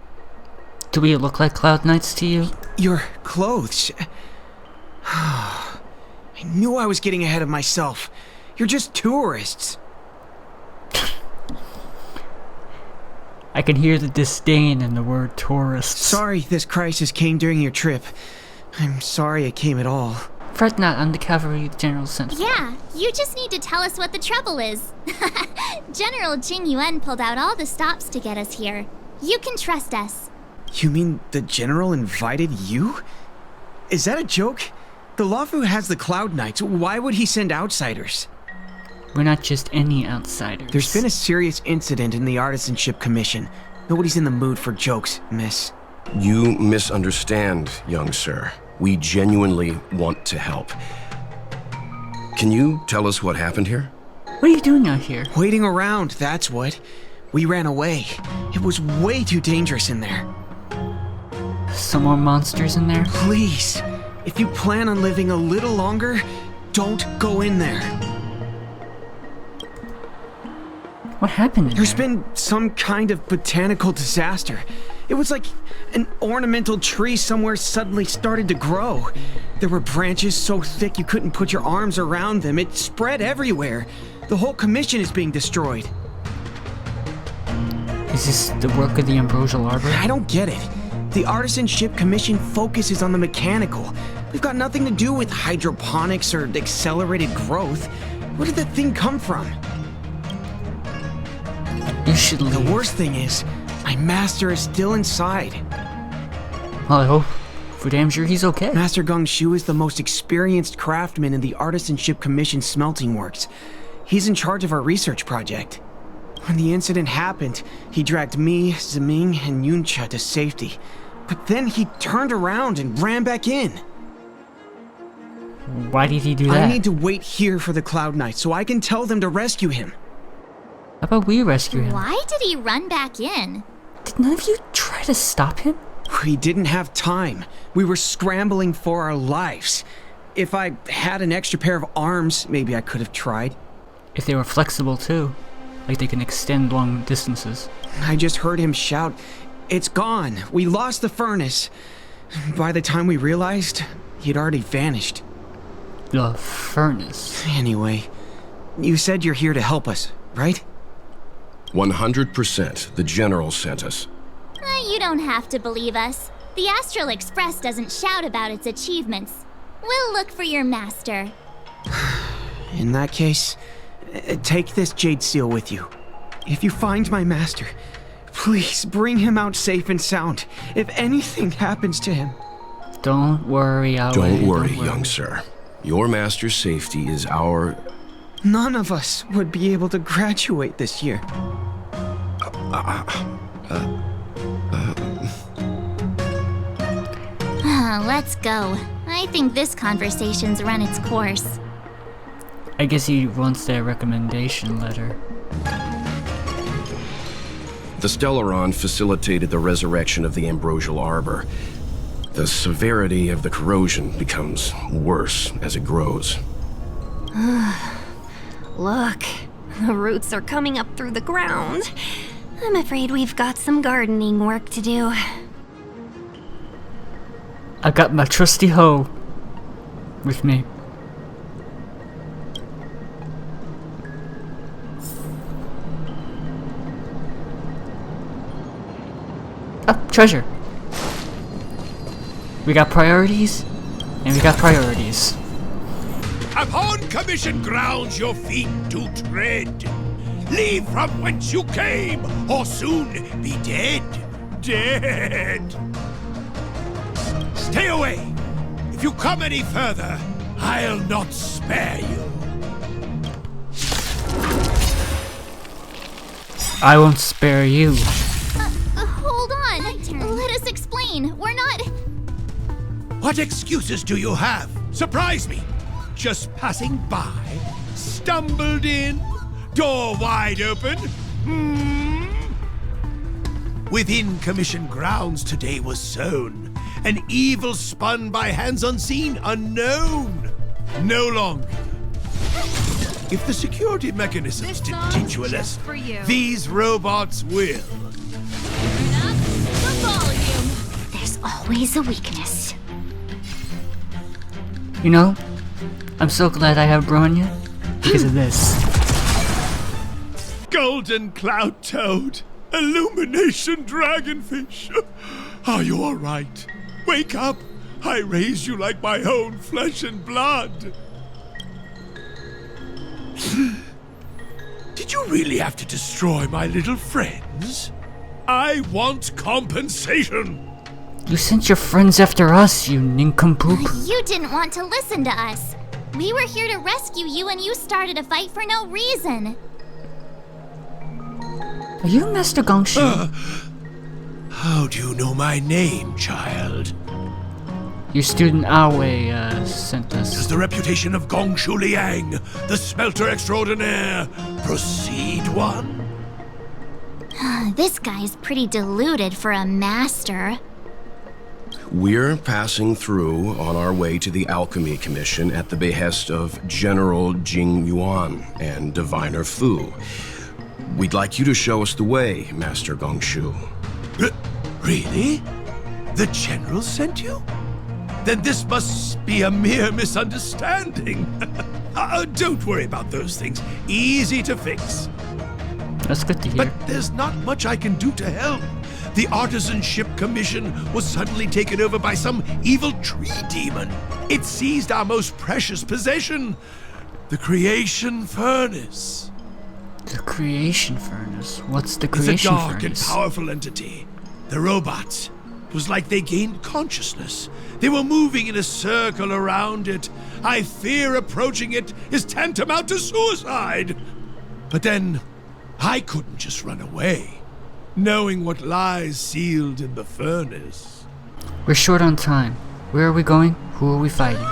Do we look like Cloud Knights to you? Your clothes. I knew I was getting ahead of myself. You're just tourists. I can hear the disdain in the word tourists. Sorry this crisis came during your trip. I'm sorry it came at all. Fret not, I'm the cavalry general sent. Yeah, you just need to tell us what the trouble is. General Jing Yuan pulled out all the stops to get us here. You can trust us. You mean the general invited you? Is that a joke? The Luofu has the Cloud Knights. Why would he send outsiders? We're not just any outsiders. There's been a serious incident in the Artisanship Commission. Nobody's in the mood for jokes, miss. You misunderstand, young sir. We genuinely want to help. Can you tell us what happened here? What are you doing out here? Waiting around, that's what. We ran away. It was way too dangerous in there. Some more monsters in there? Please, if you plan on living a little longer, don't go in there. What happened in There's there? been some kind of botanical disaster. It was like an ornamental tree somewhere suddenly started to grow. There were branches so thick you couldn't put your arms around them. It spread everywhere. The whole commission is being destroyed. Is this the work of the Ambrosial Arbor? I don't get it. The Artisanship Commission focuses on the mechanical. We've got nothing to do with hydroponics or accelerated growth. Where did that thing come from? You should leave. The worst thing is, my master is still inside. Well, I hope for damn sure he's okay. Master Gongshu is the most experienced craftsman in the Artisanship Commission smelting works. He's in charge of our research project. When the incident happened, he dragged me, Zeming, and Yuncha to safety. But then he turned around and ran back in. Why did he do that? I need to wait here for the Cloud Knights so I can tell them to rescue him. How about we rescue him? Why did he run back in? Did none of you try to stop him? We didn't have time. We were scrambling for our lives. If I had an extra pair of arms, maybe I could have tried. if they were flexible too. Like they can extend long distances. I just heard him shout, "It's gone! We lost the furnace!" By the time we realized, he'd already vanished. The furnace. Anyway, you said you're here to help us, right? 100%. The General sent us. You don't have to believe us. The Astral Express doesn't shout about its achievements. We'll look for your master. In that case, take this jade seal with you. If you find my master, please bring him out safe and sound. If anything happens to him. Don't worry, Don't worry, young sir. Your master's safety is our... None of us would be able to graduate this year. Let's go. I think this conversation's run its course. I guess he wants their recommendation letter. The Stellaron facilitated the resurrection of the ambrosial arbor. The severity of the corrosion becomes worse as it grows. Look, the roots are coming up through the ground. I'm afraid we've got some gardening work to do. I got my trusty hoe with me. Oh, treasure. We got priorities, and we got priorities. Upon commission grounds your feet do tread. Leave from whence you came, or soon be dead. Dead. Stay away. If you come any further, I'll not spare you. I won't spare you. Hold on. Let us explain. We're not... What excuses do you have? Surprise me. Just passing by, stumbled in, door wide open. Within commission grounds today was sown an evil spun by hands unseen, unknown. No longer. If the security mechanisms did teach you a lesson, these robots will. Turn up the volume. There's always a weakness. You know, I'm so glad I have Bronya because of this. Golden cloud toad, illumination dragonfish. Are you all right? Wake up. I raised you like my own flesh and blood. Did you really have to destroy my little friends? I want compensation. You sent your friends after us, you nincompoop. You didn't want to listen to us. We were here to rescue you and you started a fight for no reason. Are you Master Gongshu? How do you know my name, child? Your student Awe sent us. Does the reputation of Gongshu Liang, the smelter extraordinaire, precede one? This guy's pretty deluded for a master. We're passing through on our way to the Alchemy Commission at the behest of General Jing Yuan and Diviner Fu. We'd like you to show us the way, Master Gongshu. Really? The General sent you? Then this must be a mere misunderstanding. Don't worry about those things. Easy to fix. That's good to hear. But there's not much I can do to help. The Artisanship Commission was suddenly taken over by some evil tree demon. It seized our most precious possession, the Creation Furnace. The Creation Furnace? What's the Creation Furnace? It's a dark and powerful entity. The robots. It was like they gained consciousness. They were moving in a circle around it. I fear approaching it is tantamount to suicide. But then, I couldn't just run away, knowing what lies sealed in the furnace. We're short on time. Where are we going? Who are we fighting?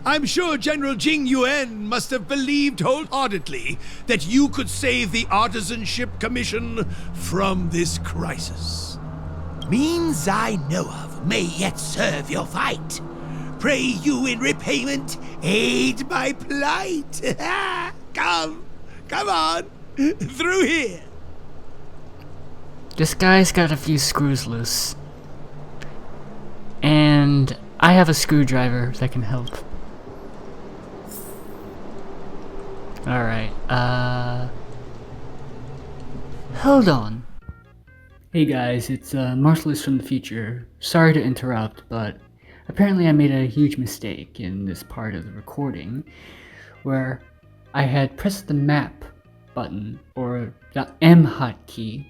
I'm sure General Jing Yuan must have believed wholeheartedly that you could save the Artisanship Commission from this crisis. Means I know of may yet serve your fight. Pray you in repayment aid my plight. Come on, through here. This guy's got a few screws loose. And I have a screwdriver that can help. Alright, hold on. Hey guys, it's Marcellus from the future. Sorry to interrupt, but apparently I made a huge mistake in this part of the recording where I had pressed the map button, or the M hotkey,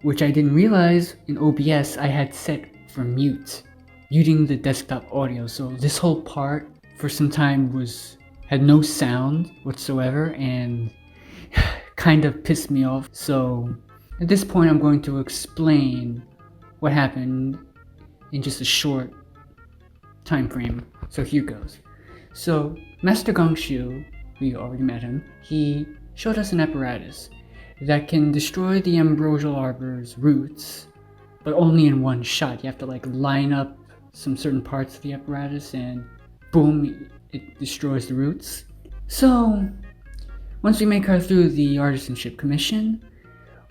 which I didn't realize in OBS I had set for muting the desktop audio. So this whole part for some time had no sound whatsoever and kind of pissed me off. So at this point I'm going to explain what happened in just a short time frame. So here goes. So Master Gongshu, we already met him, he showed us an apparatus that can destroy the ambrosial arbor's roots, but only in one shot. You have to like line up some certain parts of the apparatus and boom, it destroys the roots. So once we make our through the Artisanship Commission,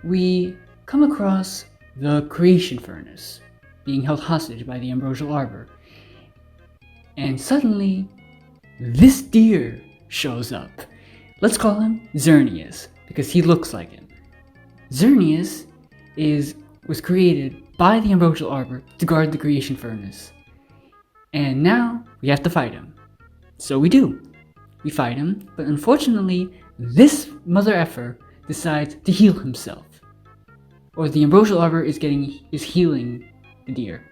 we come across the creation furnace being held hostage by the ambrosial arbor. And suddenly, this deer shows up. Let's call him Xerneas, because he looks like him. Xerneas was created by the ambrosial arbor to guard the creation furnace. And now, we have to fight him. So we do. We fight him, but unfortunately, this mother effer decides to heal himself. Or the ambrosial arbor is healing the deer.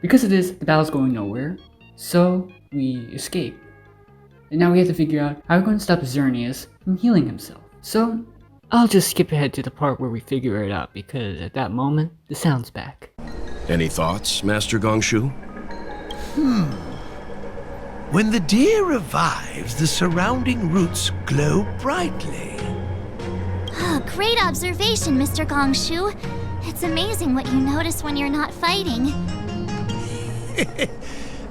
Because of this, the battle's going nowhere, so we escape. And now we have to figure out how we're going to stop Xerneas from healing himself. So, I'll just skip ahead to the part where we figure it out, because at that moment, the sound's back. Any thoughts, Master Gongshu? When the deer revives, the surrounding roots glow brightly. Oh, great observation, Mr. Gongshu. It's amazing what you notice when you're not fighting.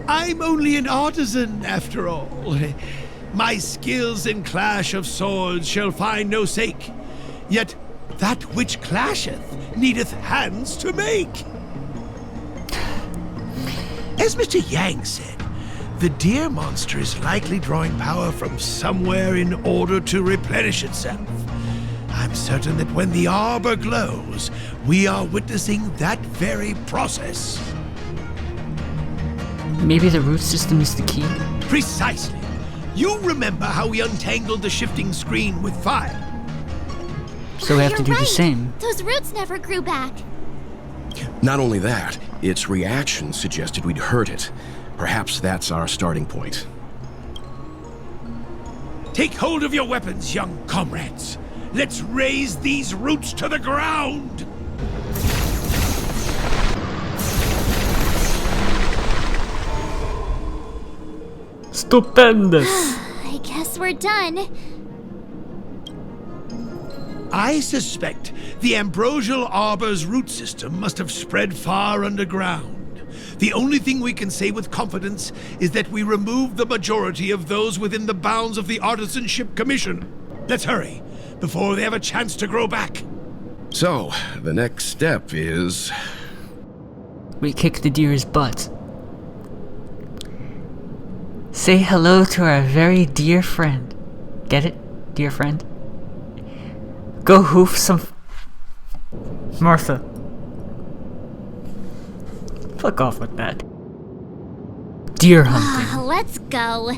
I'm only an artisan, after all. My skills in clash of swords shall find no sake. Yet that which clasheth needeth hands to make. As Mr. Yang said, the deer monster is likely drawing power from somewhere in order to replenish itself. I'm certain that when the arbor glows, we are witnessing that very process. Maybe the root system is the key? Precisely. You remember how we untangled the shifting screen with fire? So we have to do You're the right. same. Those roots never grew back. Not only that, its reaction suggested we'd hurt it. Perhaps that's our starting point. Take hold of your weapons, young comrades. Let's raise these roots to the ground! Stupendous! I guess we're done. I suspect the ambrosial arbor's root system must have spread far underground. The only thing we can say with confidence is that we removed the majority of those within the bounds of the Artisanship Commission. Let's hurry, before they have a chance to grow back. So, the next step is... we kick the deer's butt. Say hello to our very dear friend. Get it? Dear friend? Go hoof some... Martha. Fuck off with that. Deer hunting. Let's go.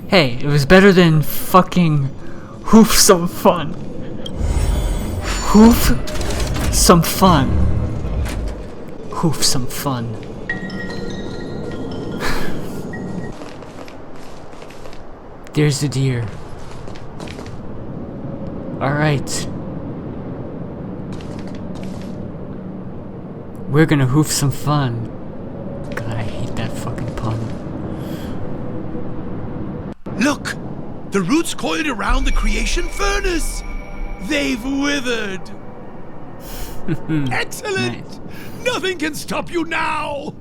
Hey, it was better than fucking hoof some fun. Hoof some fun. Hoof some fun. There's the deer. Alright. We're gonna hoof some fun. God, I hate that fucking pun. Look! The roots coiled around the creation furnace! They've withered! Excellent! Nice. Nothing can stop you now!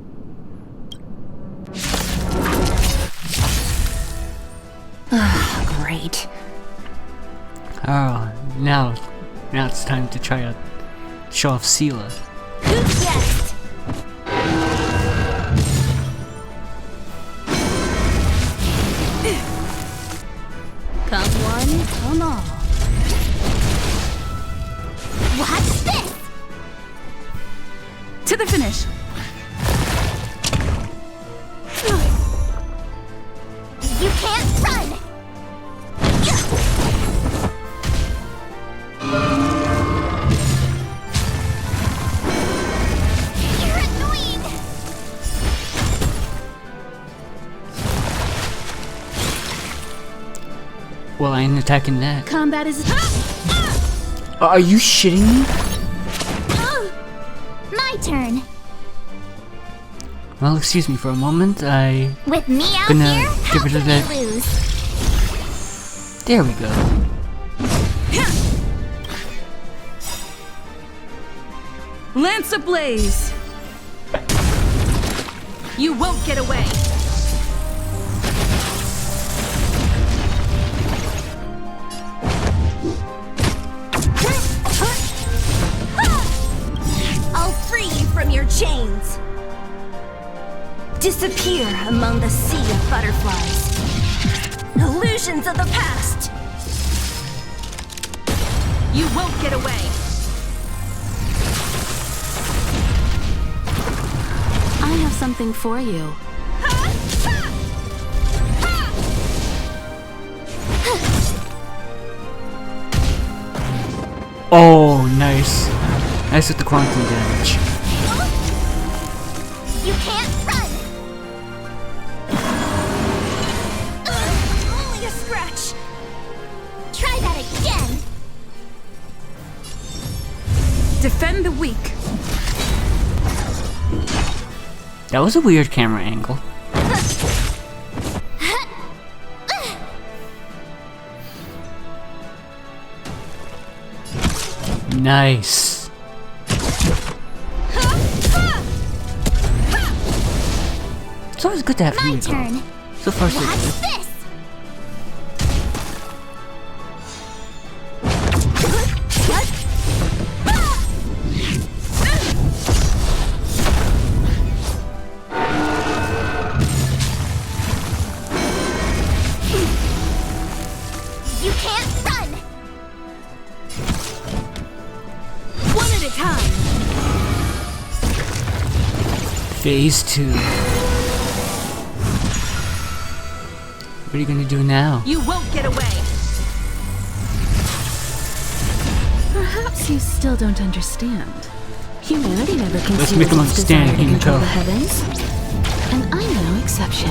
great. Oh, now it's time to try to show off Sela. Who's next? Come one, come all. Watch this! To the finish. You can't run! You're annoying! Well, I ain't attacking that. Combat is. Are you shitting me? My turn. Well, excuse me for a moment. With me out gonna here, get how rid of can that. we lose? There we go. Lance ablaze! You won't get away! I'll free you from your chains. Disappear among the sea of butterflies. Illusions of the past. You won't get away! I have something for you. Oh, nice. Nice with the quantum damage. You can't run. Only a scratch. Try that again. Defend the weak. That was a weird camera angle. Nice. It's always good to have My Himiko. turn. So far, so Watch good. this. You can't run. One at a time. Phase 2. What are you gonna do now? You won't get away. Perhaps you still don't understand. Humanity never Let's make concealed him its understand, desire to control Himiko. the heavens, and I'm no exception.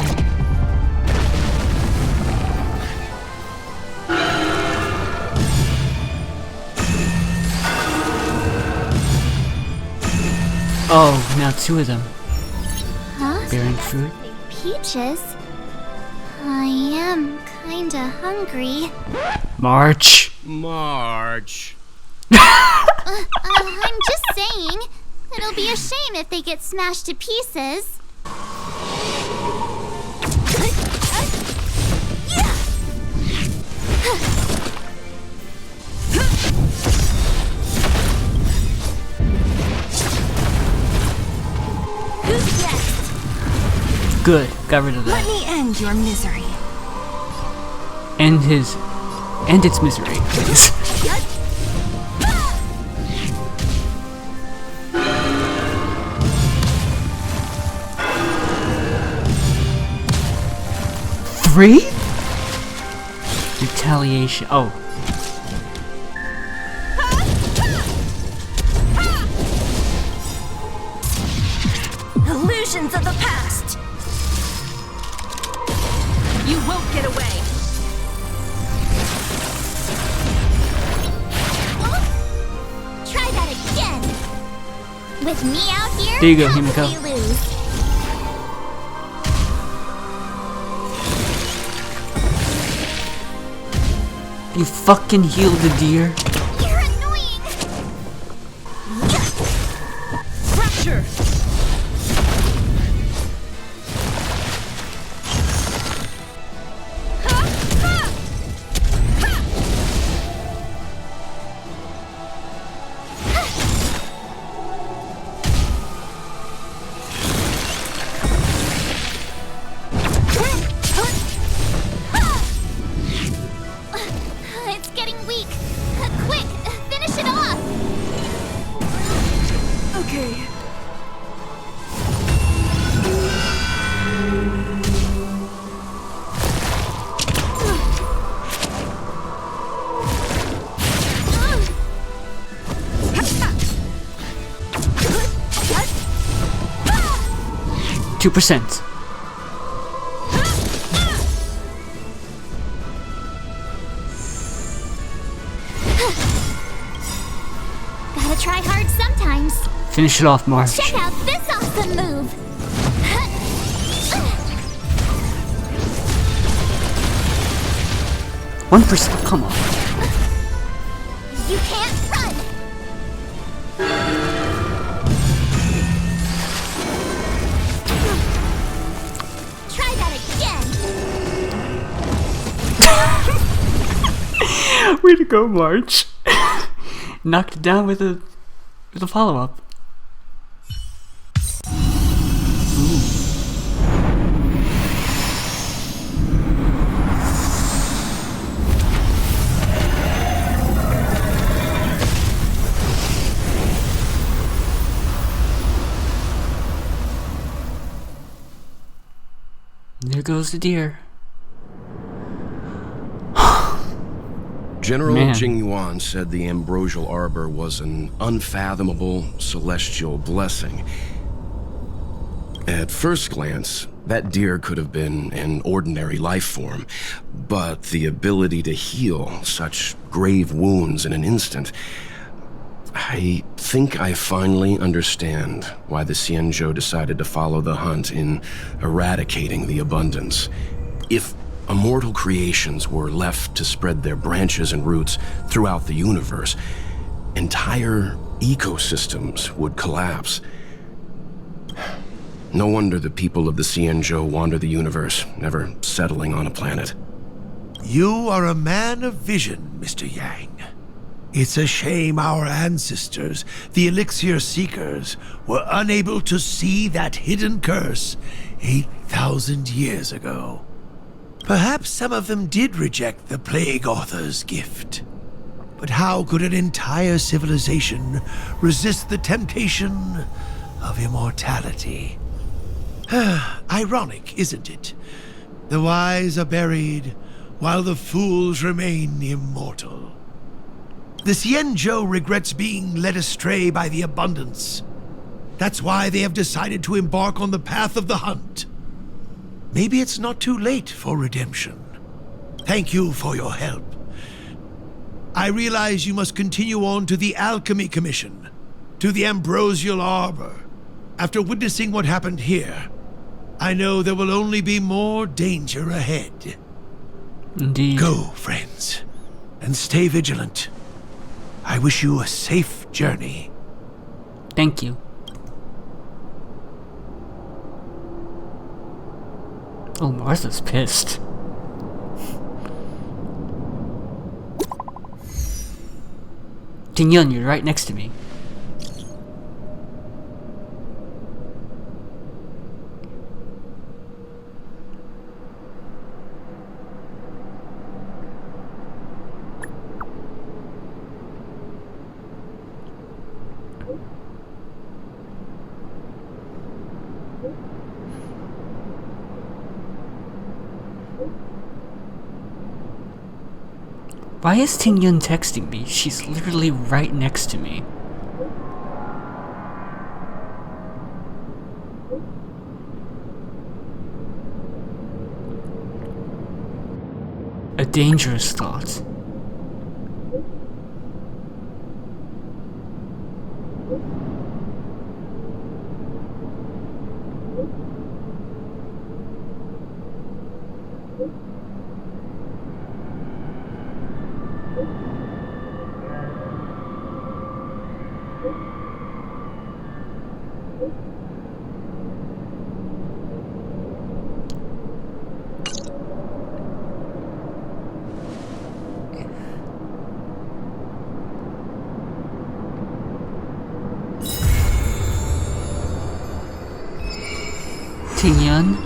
Oh, now 2 of them. Huh? Bearing fruit. Peaches? I am kinda hungry. March. March. I'm just saying. It'll be a shame if they get smashed to pieces. Who's next? Good. Got rid of Let that. me end your misery. End its misery, please. Three? Retaliation. Oh. Illusions of the past. You won't get away. Try that again. With me out here, There you go, how could Himiko. we lose? You fucking healed the deer. You're annoying. Fracture. 2%. Gotta try hard sometimes. Finish it off, March. Check out this awesome move. 1%, come on. You can't run. Try that again. Way to go, March. Knocked it down with a follow-up. There goes the deer. General Man. Jing Yuan said the ambrosial arbor was an unfathomable celestial blessing. At first glance, that deer could have been an ordinary life form, but the ability to heal such grave wounds in an instant... I think I finally understand why the Xianzhou decided to follow the hunt in eradicating the abundance. If immortal creations were left to spread their branches and roots throughout the universe, entire ecosystems would collapse. No wonder the people of the Xianzhou wander the universe, never settling on a planet. You are a man of vision, Mr. Yang. It's a shame our ancestors, the Elixir Seekers, were unable to see that hidden curse 8,000 years ago. Perhaps some of them did reject the Plague Author's gift. But how could an entire civilization resist the temptation of immortality? Ironic, isn't it? The wise are buried, while the fools remain immortal. The Xianzhou regrets being led astray by the abundance. That's why they have decided to embark on the path of the hunt. Maybe it's not too late for redemption. Thank you for your help. I realize you must continue on to the Alchemy Commission, to the Ambrosial Arbor. After witnessing what happened here, I know there will only be more danger ahead. Indeed. Go, friends, and stay vigilant. I wish you a safe journey. Thank you. Oh, Martha's pissed. Tingyun, you're right next to me. Why is Tingyun texting me? She's literally right next to me. A dangerous thought. Tingyun?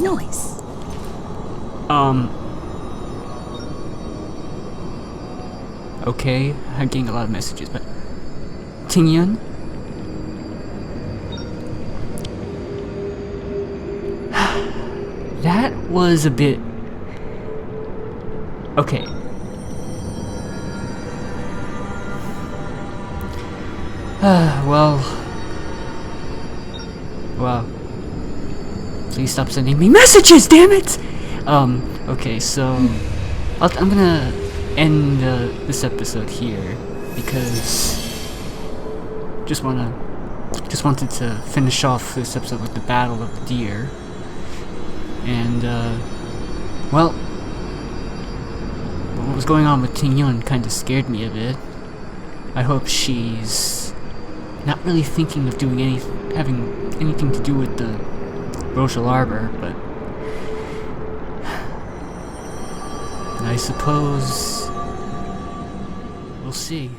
Noise. Okay, I'm getting a lot of messages, but... Tingyun? That was a bit... Okay. Well. Please stop sending me messages, damn it! Okay, so I'm gonna end this episode here because just wanted to finish off this episode with the Battle of the Deer, and well, what was going on with Ting Yun kind of scared me a bit. I hope she's not really thinking of doing having anything to do with the Rochelle Arbor, but I suppose we'll see.